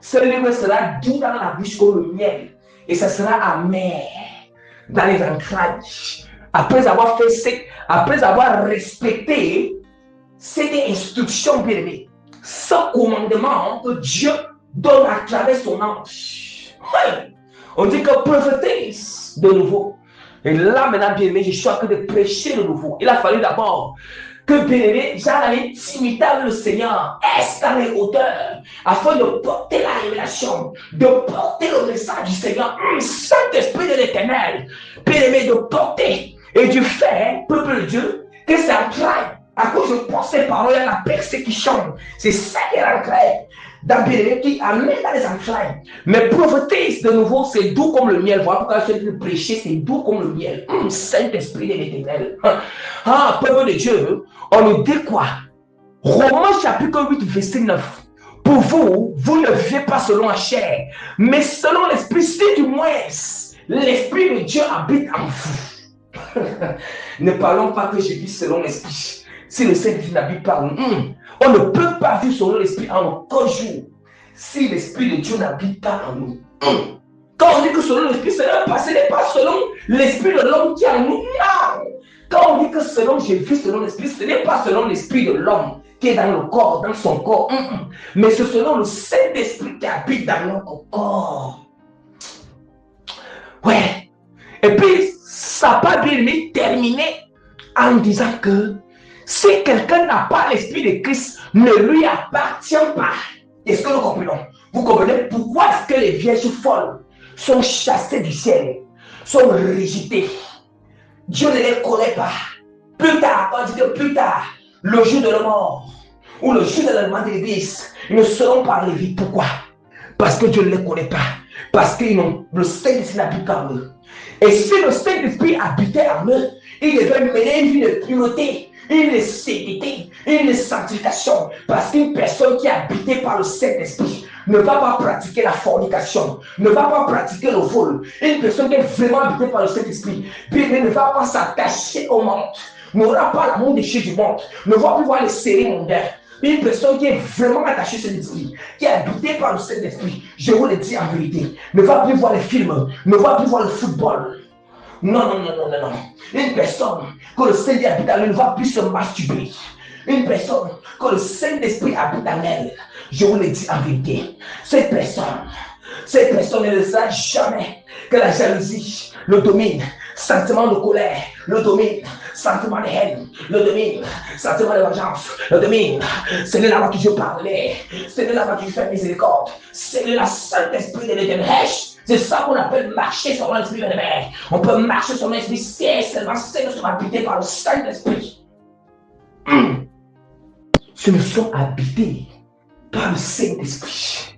Ce livre sera doux dans la bouche comme le miel. Et ça sera amer dans les entrailles. Après avoir fait sec, après avoir respecté ces instructions, bien-aimées, ce commandement que Dieu donne à travers son ange. On dit que prophétise de nouveau. Et là, maintenant, bien-aimé, je suis en train de prêcher de nouveau. Il a fallu d'abord que, bien-aimé, j'allais s'imiter avec le Seigneur, dans les hauteurs, afin de porter la révélation, de porter le message du Seigneur, Saint-Esprit de l'Éternel, bien-aimé, de porter et de faire, peuple de Dieu, que ça traite. À cause de porte ces paroles, il y a la persécution. C'est ça qui est l'entraille. Dans bien-aimé qui amène dans les entrailles. Mais prophétise de nouveau, c'est doux comme le miel. Voilà pourquoi je suis prêcher, c'est doux comme le miel. Saint-Esprit de l'Éternel. Peuple de Dieu, on nous dit quoi? Romains chapitre 8, verset 9. Pour vous, vous ne vivez pas selon la chair, mais selon l'esprit, si du moins l'esprit de Dieu habite en vous. Ne parlons pas que je vis selon l'esprit. Si le Saint-Esprit n'habite pas en nous, on ne peut pas vivre selon l'esprit en aucun jour. Si l'esprit de Dieu n'habite pas en nous. Quand on dit que selon l'esprit, ce n'est pas selon l'esprit de l'homme qui est en nous. Non. Quand on dit que selon je vis selon l'esprit, ce n'est pas selon l'esprit de l'homme qui est dans le corps, dans son corps. Mais c'est selon le Saint-Esprit qui habite dans notre corps. Ouais. Et puis, ça n'a pas bien terminé en disant que si quelqu'un n'a pas l'esprit de Christ, ne lui appartient pas. Est-ce que nous comprenons? Vous comprenez pourquoi est-ce que les vierges folles sont chassées du ciel, sont rejetées? Dieu ne les connaît pas. Plus tard, quand on dit que plus tard, le jour de la mort, ou le jour de l'avènement de l'Église, ils ne seront pas enlevés. Pourquoi? Parce que Dieu ne les connaît pas. Parce que le Saint-Esprit n'habite pas en eux. Et si le Saint-Esprit habitait en eux, il devait mener une vie de pureté, une sainteté, une sanctification. Parce qu'une personne qui est habitée par le Saint-Esprit ne va pas pratiquer la fornication, ne va pas pratiquer le vol. Une personne qui est vraiment habitée par le Saint-Esprit, ne va pas s'attacher au monde, n'aura pas l'amour des choses du monde, ne va plus voir les séries mondaines. Une personne qui est vraiment attachée au Saint-Esprit, qui est habitée par le Saint-Esprit, je vous le dis en vérité, ne va plus voir les films, ne va plus voir le football. Non, non, non, non, non, non. Une personne que le Saint-Esprit habite en elle ne va plus se masturber. Une personne que le Saint-Esprit habite en elle, je vous le dis en vérité, cette personne ne laissera jamais que la jalousie le domine, sentiment de colère le domine, sentiment de haine le domine, sentiment de vengeance le domine. C'est de là que je parlais, c'est de là que je fais miséricorde, c'est de la Saint-Esprit de l'Éternel. C'est ça qu'on appelle marcher sur l'esprit de mer. On peut marcher sur l'esprit si seulement c'est nous sommes habités par le Saint-Esprit. Si nous sommes habités par le Saint-Esprit,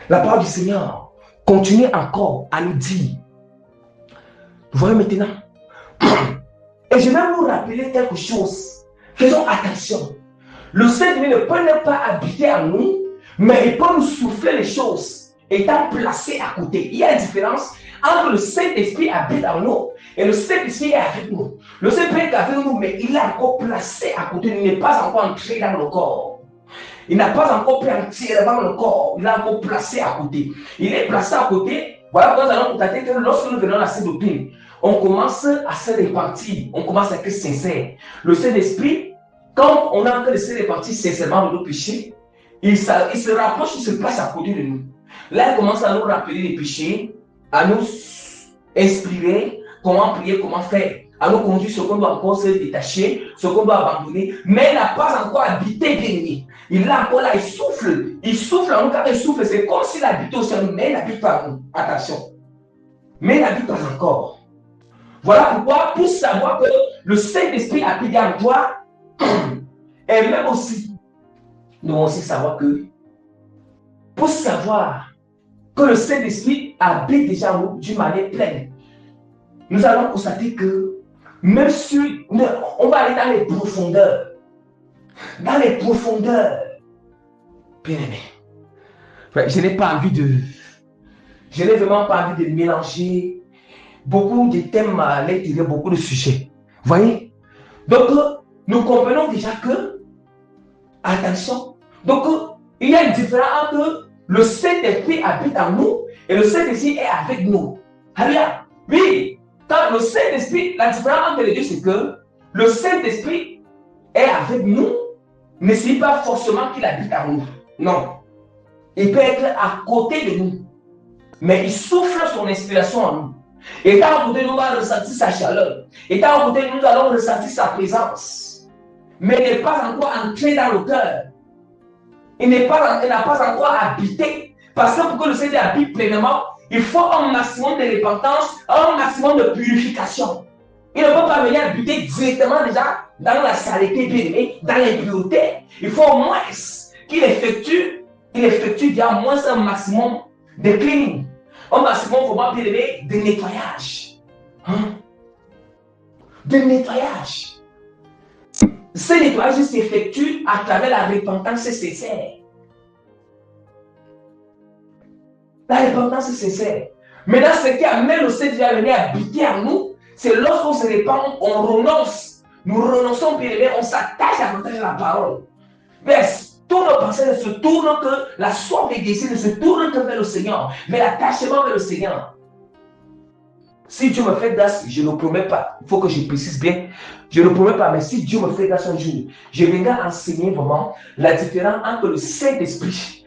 la parole du Seigneur continue encore à nous dire. Vous voyez maintenant. Et je vais vous rappeler quelque chose. Faisons attention. Le Saint-Esprit ne peut pas habiter en nous, mais il peut nous souffler les choses étant placé à côté. Il y a une différence entre le Saint-Esprit habite en nous et le Saint-Esprit est avec nous. Le Saint-Esprit est avec nous, mais il est encore placé à côté. Il n'est pas encore entré dans le corps. Il n'a pas encore pris entièrement le corps. Il est encore placé à côté. Il est placé à côté. Voilà pourquoi nous allons constater que lorsque nous venons à la Sainte Doctrine, on commence à se répartir. On commence à être sincère. Le Saint-Esprit, quand on a en train de se répartir sincèrement de nos péchés, il se rapproche, il se place à côté de nous. Là, il commence à nous rappeler les péchés, à nous inspirer comment prier, comment faire, à nous conduire ce qu'on doit encore se détacher, ce qu'on doit abandonner, mais il n'a pas encore habité bien aimé. Il est encore là, il souffle en nous, car il souffle, c'est comme s'il habitait au ciel, mais il n'habite pas en nous. Attention, mais il n'habite pas encore. Voilà pourquoi, pour savoir que le Saint-Esprit habite en toi, et même aussi, nous devons aussi savoir que, pour savoir que le Saint-Esprit habite déjà en nous d'une manière pleine, nous allons constater que même si on va aller dans les profondeurs, bien aimé, je n'ai vraiment pas envie de mélanger beaucoup de thèmes à l'intérieur, beaucoup de sujets. Vous voyez? Donc, nous comprenons déjà que, attention, donc, il y a une différence entre le Saint-Esprit habite en nous et le Saint-Esprit est avec nous. Alléluia. Oui, quand le Saint-Esprit, la différence entre les deux, c'est que le Saint-Esprit est avec nous, ne signifie pas forcément qu'il habite en nous. Non. Il peut être à côté de nous, mais il souffle son inspiration en nous. Étant à côté de nous, on va ressentir sa chaleur. Étant à côté de nous, nous allons ressentir sa présence. Mais il n'est pas encore entré dans le cœur. Il n'a pas encore habité. Parce que pour que le Seigneur habite pleinement, il faut un maximum de repentance, un maximum de purification. Il ne peut pas venir habiter directement déjà dans la saleté bien aimée, dans l'impureté. Il faut au moins qu'il effectue déjà au moins un maximum de cleaning, un maximum vraiment bien aimé de nettoyage. De nettoyage. Ce nettoyage s'effectue à travers la repentance sincère. La repentance sincère. Maintenant, ce qui amène le Seigneur à venir habiter en nous, c'est lorsqu'on se répand, on renonce. Nous renonçons, bien aimé, on s'attache davantage à la parole. Mais toutes nos pensées ne se tournent que, la soif des désirs ne se tourne que vers le Seigneur, mais l'attachement vers le Seigneur. Si Dieu me fait grâce, je ne promets pas, il faut que je précise bien, je ne promets pas, mais si Dieu me fait grâce un jour, je viendrai enseigner vraiment la différence entre le Saint-Esprit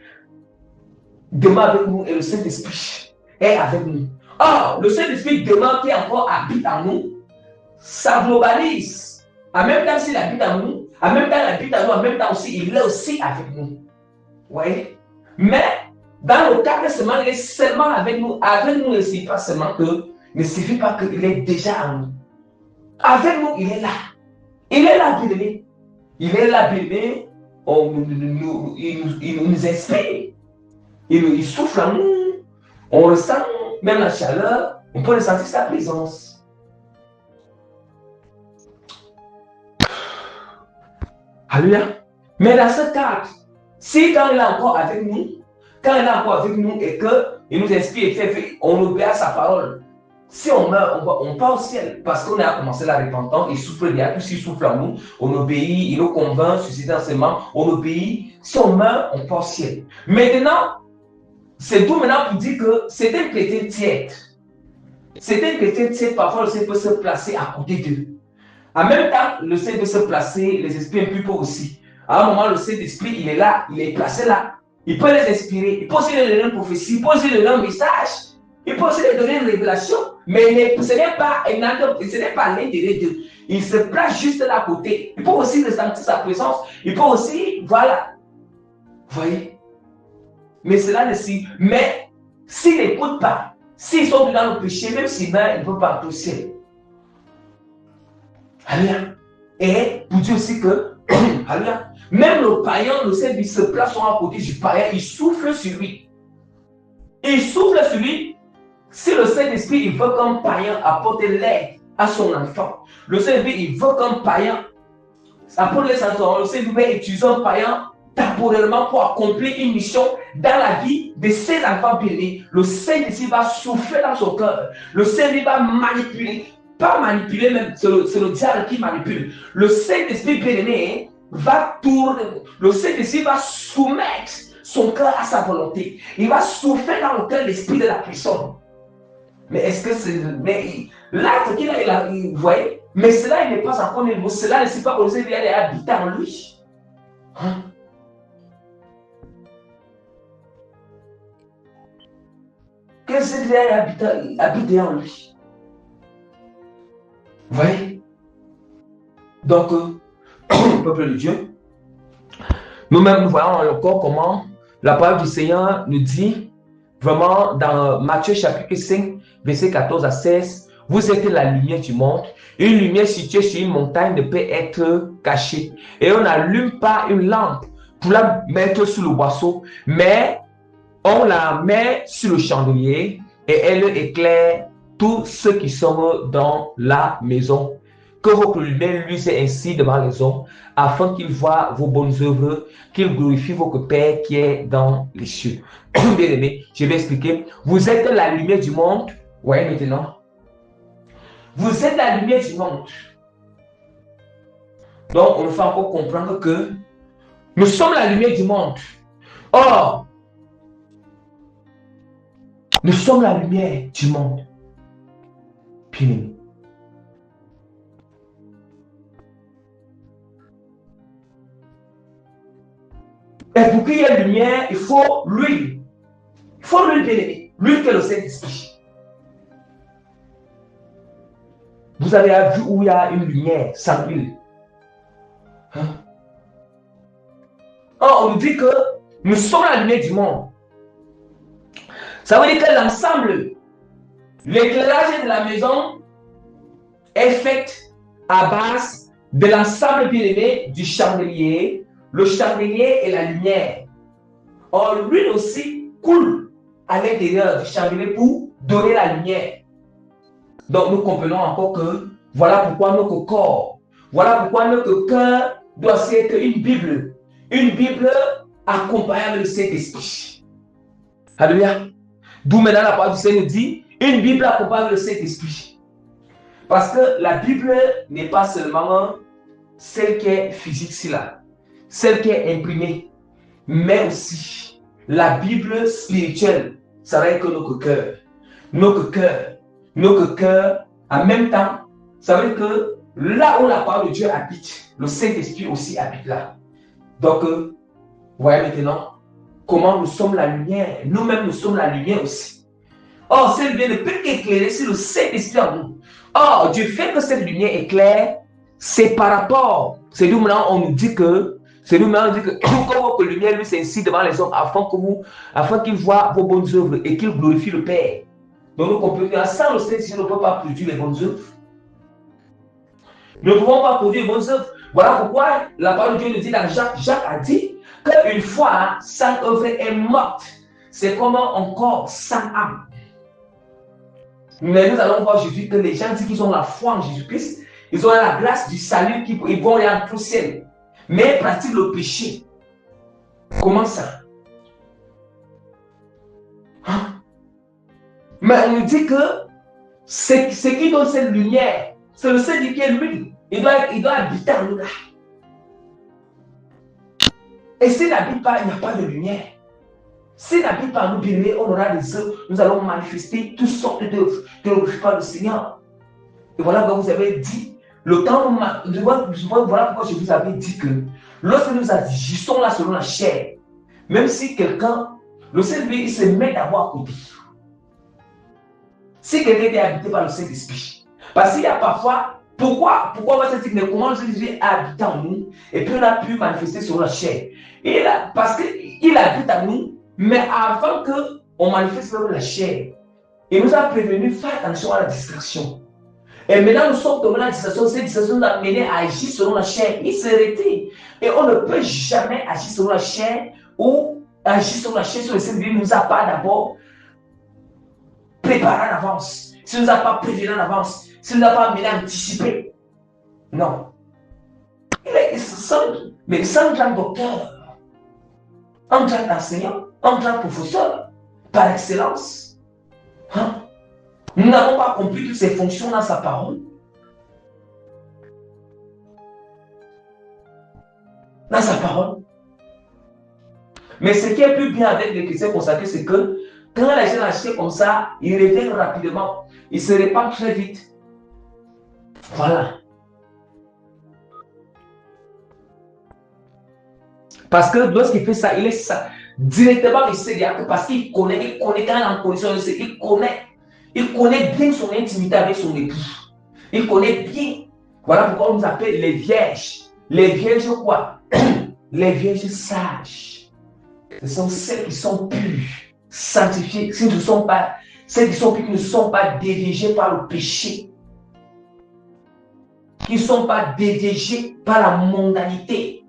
demeure avec nous et le Saint-Esprit est avec nous. Or, le Saint-Esprit demeure qui encore habite en nous, ça globalise. En même temps, s'il habite en nous, en même temps, il habite en nous, en même temps aussi, il est aussi avec nous. Oui. Mais, dans le cas de seulement, il est seulement avec nous. Avec nous ne signifie pas seulement que, ne signifie pas qu'il est déjà en nous. Avec nous, il est là. Il est là, bien-aimé. Il est là, bien-aimé. Il nous inspire. Il souffle en nous. On ressent même la chaleur. On peut ressentir sa présence. Alléluia. Mais dans ce cadre, si quand il est encore avec nous, et qu'il nous inspire et fait, on obéit à sa parole, si on meurt, on part au ciel parce qu'on a commencé la repentance, il souffle déjà, tout ce qui souffle en nous, on obéit, il nous convainc, suscite dans ses mains, on obéit. Si on meurt, on part au ciel. Maintenant, c'est tout maintenant pour dire que c'est un chrétien tiède. C'est un chrétien tiède, parfois le Seigneur peut se placer à côté d'eux. En même temps, le Seigneur peut se placer, les esprits impurs aussi. À un moment, le Saint-Esprit, il est là, il est placé là. Il peut les inspirer, il peut aussi leur donner une prophétie, il peut aussi leur donner un message, il peut aussi leur donner une révélation. Mais ce n'est pas l'un des deux. Il se place juste là à côté. Il peut aussi ressentir sa présence. Il peut aussi, voilà. Vous voyez? Mais cela ne signe. Mais s'ils n'écoutent pas, s'ils sont dans le péché, même s'ils meurent, ils ne peuvent pas entrer au ciel. Alléluia. Et pour dire aussi que, alléluia, même le païen, le Seigneur, se place à côté du païen, il souffle sur lui. Il souffle sur lui. Si le Saint-Esprit, il veut qu'un païen apporte l'aide à son enfant, le Saint-Esprit, il veut qu'un païen apporte l'aide à son enfant, le Saint-Esprit va utiliser un païen temporairement pour accomplir une mission dans la vie de ses enfants bien-aimés. Le Saint-Esprit va souffler dans son cœur. Le Saint-Esprit va manipuler. Pas manipuler même, c'est le diable qui manipule. Le Saint-Esprit bien-aimé va tourner. Le Saint-Esprit va soumettre son cœur à sa volonté. Il va souffler dans le cœur l'esprit de la personne. Mais est-ce que c'est... Mais l'acte qu'il a, vous voyez, mais cela, il n'est pas encore nouveau. Cela ne sait pas que le Seigneur est habité en lui. Hein? Que le Seigneur est habité en lui. Vous voyez? Donc, peuple de Dieu, nous-mêmes, nous voyons encore comment la parole du Seigneur nous dit, vraiment, dans Matthieu chapitre 5, verset 14 à 16, vous êtes la lumière du monde. Une lumière située sur une montagne ne peut être cachée. Et on n'allume pas une lampe pour la mettre sous le boisseau, mais on la met sur le chandelier et elle éclaire tous ceux qui sont dans la maison. Que votre lumière luise ainsi devant les hommes, afin qu'ils voient vos bonnes œuvres, qu'ils glorifient votre Père qui est dans les cieux. Bien aimé, je vais expliquer. Vous êtes la lumière du monde. Ouais, maintenant. Vous êtes la lumière du monde. Donc, on nous fait encore comprendre que nous sommes la lumière du monde. Or, nous sommes la lumière du monde. Bien aimé. Et pour qu'il y ait lumière, il faut l'huile. Il faut l'huile, bien aimé. L'huile que le Saint-Esprit. Vous avez vu où il y a une lumière sans huile. Hein? Or, on nous dit que nous sommes la lumière du monde. Ça veut dire que l'ensemble, l'éclairage de la maison est fait à base de l'ensemble bien aimé du chandelier. Le chandelier et la lumière. Or, l'huile aussi coule à l'intérieur du chandelier pour donner la lumière. Donc, nous comprenons encore que voilà pourquoi notre corps, voilà pourquoi notre cœur doit être une Bible. Une Bible accompagnée avec le Saint-Esprit. Alléluia. D'où maintenant la parole du Seigneur dit, une Bible accompagnée avec le Saint-Esprit. Parce que la Bible n'est pas seulement celle qui est physique, c'est là. Celle qui est imprimée, mais aussi la Bible spirituelle, ça va être notre cœur. Notre cœur, en même temps, ça veut dire que là où la parole de Dieu habite, le Saint-Esprit aussi habite là. Donc, vous voyez maintenant comment nous sommes la lumière. Nous-mêmes, nous sommes la lumière aussi. Or, cette lumière ne peut qu'éclairer si le Saint-Esprit en nous. Or, du fait que cette lumière éclaire, c'est par rapport, c'est nous maintenant, on nous dit que c'est nous-mêmes qui dit que votre lumière lui ainsi devant les hommes afin qu'ils voient vos bonnes œuvres et qu'ils glorifient le Père. Donc nous comprenons que sans le Saint-Esprit, on ne peut pas produire les bonnes œuvres. Nous ne pouvons pas produire de bonnes œuvres. Voilà pourquoi la parole de Dieu nous dit dans Jacques, Jacques a dit qu'une fois sans œuvre est morte, c'est comme un corps sans âme. Mais nous allons voir Jésus que les gens disent qu'ils ont la foi en Jésus-Christ, ils ont la grâce du salut, ils vont aller en tout ciel. Mais ils pratiquent le péché. Comment ça? Hein? Mais on nous dit que ce qui donne cette lumière, c'est le Saint-Dieu qui est lui. Il doit habiter en nous là. Et s'il n'habite pas, il n'y a pas de lumière. S'il n'habite pas en nous, bien, on aura des œuvres. Nous allons manifester toutes sortes d'œuvres que ne glorifient pas le Seigneur. Et voilà que vous avez dit, le temps, voilà pourquoi je vous avais dit que lorsque nous agissons là selon la chair, même si quelqu'un, le Saint-Esprit, il se met d'abord à côté. Si quelqu'un est habité par le Saint-Esprit, parce qu'il y a parfois, pourquoi on va se dire, mais comment le Saint-Esprit a habité en nous, et puis on a pu manifester sur la chair. Parce qu'il habite en nous, mais avant qu'on manifeste sur la chair, il nous a prévenu, faire attention à la distraction. Et maintenant, nous sommes tombés dans la distraction, cette distraction nous a mené à agir selon la chair. Il s'est arrêté. Et on ne peut jamais agir selon la chair ou agir selon la chair sur le Saint-Esprit. Il ne nous a pas d'abord préparé en avance. S'il ne nous a pas prévenu en avance. S'il ne nous a pas amené à anticiper. Non. Mais sans grand docteur, un grand enseignant, un grand professeur, par excellence. Hein? Nous n'avons pas compris toutes ces fonctions dans sa parole. Dans sa parole. Mais ce qui est plus bien avec les chrétiens consacrés, c'est que quand les gens achètent comme ça, ils reviennent rapidement. Ils se répandent très vite. Voilà. Parce que lorsqu'il fait ça, il est ça. Directement, il sait parce qu'il connaît quand il est en condition, il connaît bien son intimité avec son époux. Il connaît bien. Voilà pourquoi on nous appelle les vierges. Les vierges quoi? Les vierges sages. Ce sont celles qui sont pures, sanctifiées, celles qui ne sont pas pures, qui ne sont pas dirigées par le péché. Qui ne sont pas dirigées par la mondanité.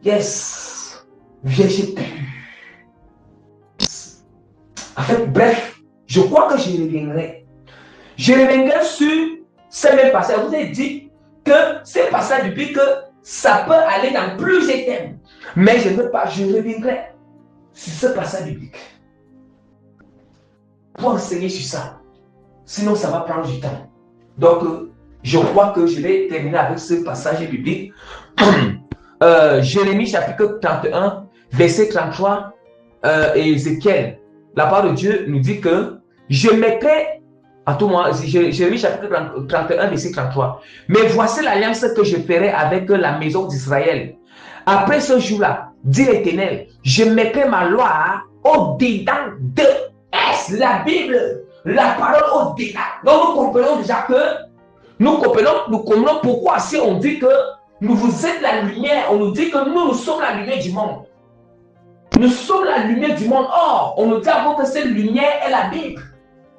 Yes. Vierge pure. En fait, bref. Je crois que je reviendrai. Je reviendrai sur ces mêmes passages. Je vous ai dit que ces passages bibliques, ça peut aller dans plusieurs thèmes. Mais je ne veux pas, je reviendrai sur ce passage biblique. Pour enseigner sur ça. Sinon, ça va prendre du temps. Donc, je crois que je vais terminer avec ce passage biblique. Jérémie chapitre 31, verset 33, et Ézéchiel. La parole de Dieu nous dit que je mettrai, à tout moment, Jérémie chapitre 31, verset 33. Mais voici l'alliance que je ferai avec la maison d'Israël. Après ce jour-là, dit l'Éternel, je mettrai ma loi au-dedans de la Bible, la parole au-dedans. Donc nous comprenons déjà que, nous comprenons pourquoi si on dit que nous vous êtes la lumière, on nous dit que nous sommes la lumière du monde. Nous sommes la lumière du monde. Or, on nous dit avant que cette lumière est la Bible.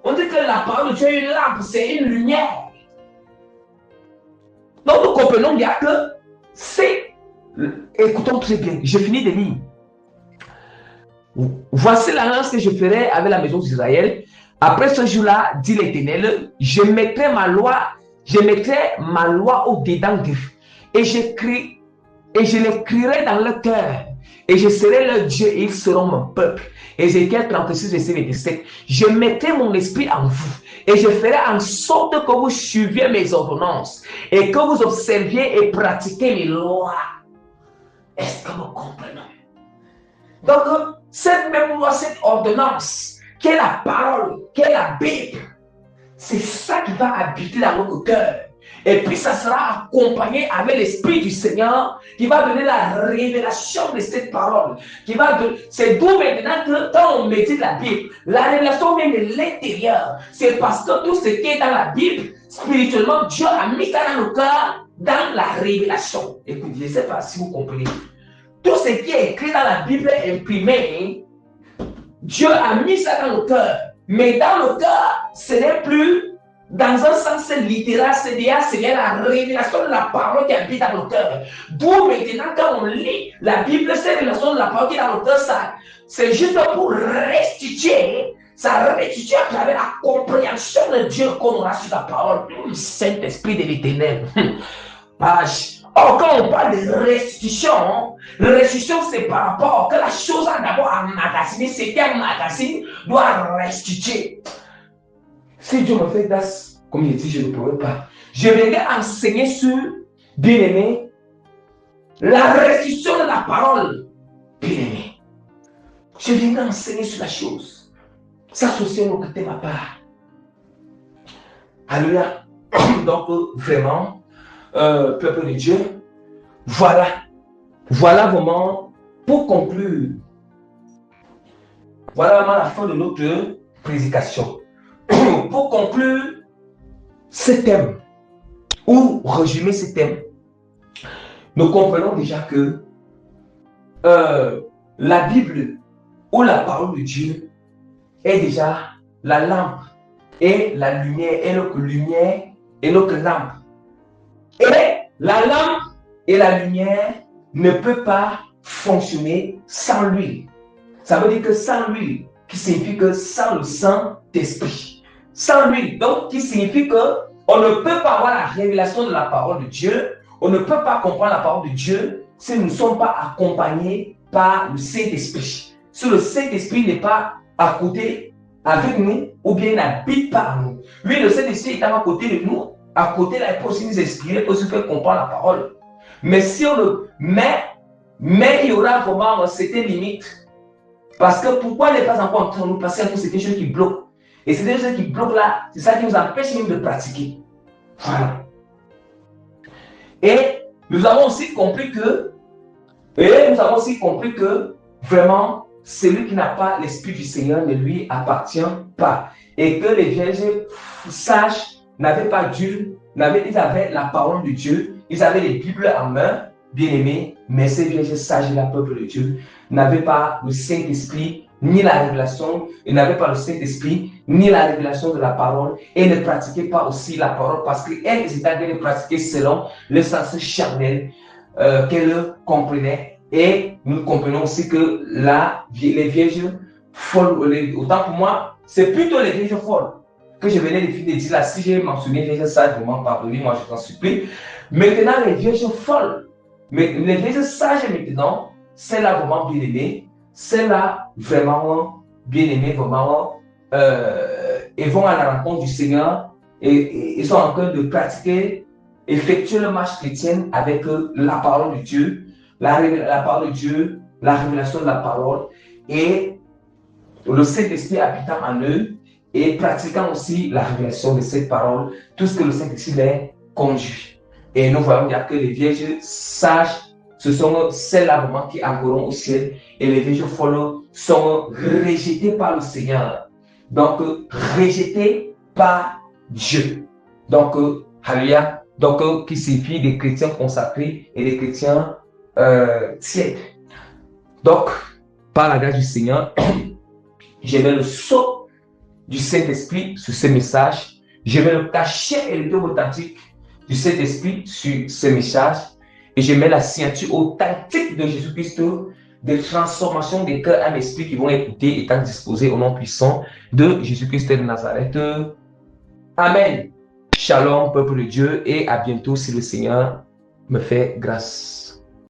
On dit que la parole de Dieu est une lampe, c'est une lumière. Donc nous comprenons bien que c'est... Écoutons très bien, je finis de lire. Voici l'alliance que je ferai avec la maison d'Israël. Après ce jour-là, dit l'Éternel, je mettrai ma loi au-dedans d'eux. Et je l'écrirai dans leur cœur. Et je serai leur Dieu et ils seront mon peuple. Ézéchiel 36, verset 27. Je mettrai mon esprit en vous et je ferai en sorte que vous suiviez mes ordonnances et que vous observiez et pratiquiez mes lois. Est-ce que nous comprenons? Donc, cette même loi, cette ordonnance, qui est la parole, qui est la Bible, c'est ça qui va habiter dans notre cœur. Et puis ça sera accompagné avec l'Esprit du Seigneur qui va donner la révélation de cette parole. C'est d'où maintenant que quand on médite la Bible, la révélation vient de l'intérieur. C'est parce que tout ce qui est dans la Bible, spirituellement, Dieu a mis ça dans le cœur, dans la révélation. Écoutez, je ne sais pas si vous comprenez. Tout ce qui est écrit dans la Bible est imprimé. Dieu a mis ça dans le cœur. Mais dans le cœur, ce n'est plus dans un sens littéral, c'est bien la révélation de la parole qui habite dans le cœur. D'où maintenant, quand on lit la Bible, cette révélation de la parole qui est dans le cœur, ça, c'est juste pour restituer, ça restitue à travers la compréhension de Dieu qu'on aura sur la parole. Saint-Esprit de l'Éternel. Or, quand on parle de restitution, c'est par rapport que la chose a d'abord emmagasiné, c'était un magazine, doit restituer. Si Dieu me fait grâce, comme il dit, je ne pourrai pas. Je viendrai enseigner sur, bien aimé, la restitution de la parole, bien aimé. Je viendrai enseigner sur la chose. Ça, c'est aussi un autre thème à part. Alléluia. Donc, vraiment, peuple de Dieu, voilà vraiment, pour conclure, voilà vraiment la fin de notre prédication. Pour conclure ce thème, ou résumer ce thème, nous comprenons déjà que la Bible ou la parole de Dieu est déjà la lampe et la lumière, et notre lumière et notre lampe. Et la lampe et la lumière ne peut pas fonctionner sans l'huile. Ça veut dire que sans l'huile, qui signifie que sans le Saint-Esprit. Sans l'huile, donc qui signifie qu'on ne peut pas avoir la révélation de la parole de Dieu, on ne peut pas comprendre la parole de Dieu si nous ne sommes pas accompagnés par le Saint-Esprit. Si le Saint-Esprit n'est pas à côté avec nous, ou bien n'habite pas en nous. Lui, le Saint-Esprit est à côté de nous, à côté là, il peut aussi nous inspirer, il peut aussi faire comprendre la parole. Mais si on le met, il y aura vraiment certaines limites. Parce que pourquoi il n'est pas encore entre nous? Parce que c'est quelque chose qui bloque. Et c'est quelque chose qui bloque là, c'est ça qui nous empêche même de pratiquer. Voilà. Et nous avons aussi compris que, vraiment, celui qui n'a pas l'Esprit du Seigneur ne lui appartient pas. Et que les vierges sages n'avaient pas Dieu, ils avaient la parole de Dieu, ils avaient les Bibles en main, bien aimés, mais ces vierges sages, le peuple de Dieu, n'avaient pas le Saint-Esprit, ni la révélation, ils n'avaient pas le Saint-Esprit, ni la révélation de la parole, et ne pratiquaient pas aussi la parole, parce qu'elles étaient en train de pratiquer selon le sens charnel qu'elles comprenaient. Et nous comprenons aussi que les vierges folles, autant pour moi, c'est plutôt les vierges folles que je venais de dire là. Si j'ai mentionné les vierges sages, vraiment pardonnez-moi, je t'en supplie. Maintenant, les vierges folles, mais les vierges sages maintenant, c'est là vraiment bien aimé, c'est là vraiment bien aimé, vraiment, ils vont à la rencontre du Seigneur et ils sont en train de pratiquer, effectuer le marche chrétienne avec la parole de Dieu, la parole de Dieu, la révélation de la parole et le Saint-Esprit habitant en eux et pratiquant aussi la révélation de cette parole, tout ce que le Saint-Esprit les conduit. Et nous voyons bien que les vierges sages, ce sont celles-là vraiment qui entreront au ciel et les vierges folles sont rejetées par le Seigneur. Donc, rejetées par Dieu. Donc, alléluia. Donc, qui signifie des chrétiens consacrés et des chrétiens tièdes. Donc, par la grâce du Seigneur, je mets le sceau du Saint-Esprit sur ce message. Je mets le cachet électro-authentique du Saint-Esprit sur ce message. Et je mets la signature authentique de Jésus-Christ de transformation des cœurs en esprit qui vont écouter étant disposés au nom puissant de Jésus-Christ de Nazareth. Amen. Shalom, peuple de Dieu, et à bientôt si le Seigneur me fait grâce.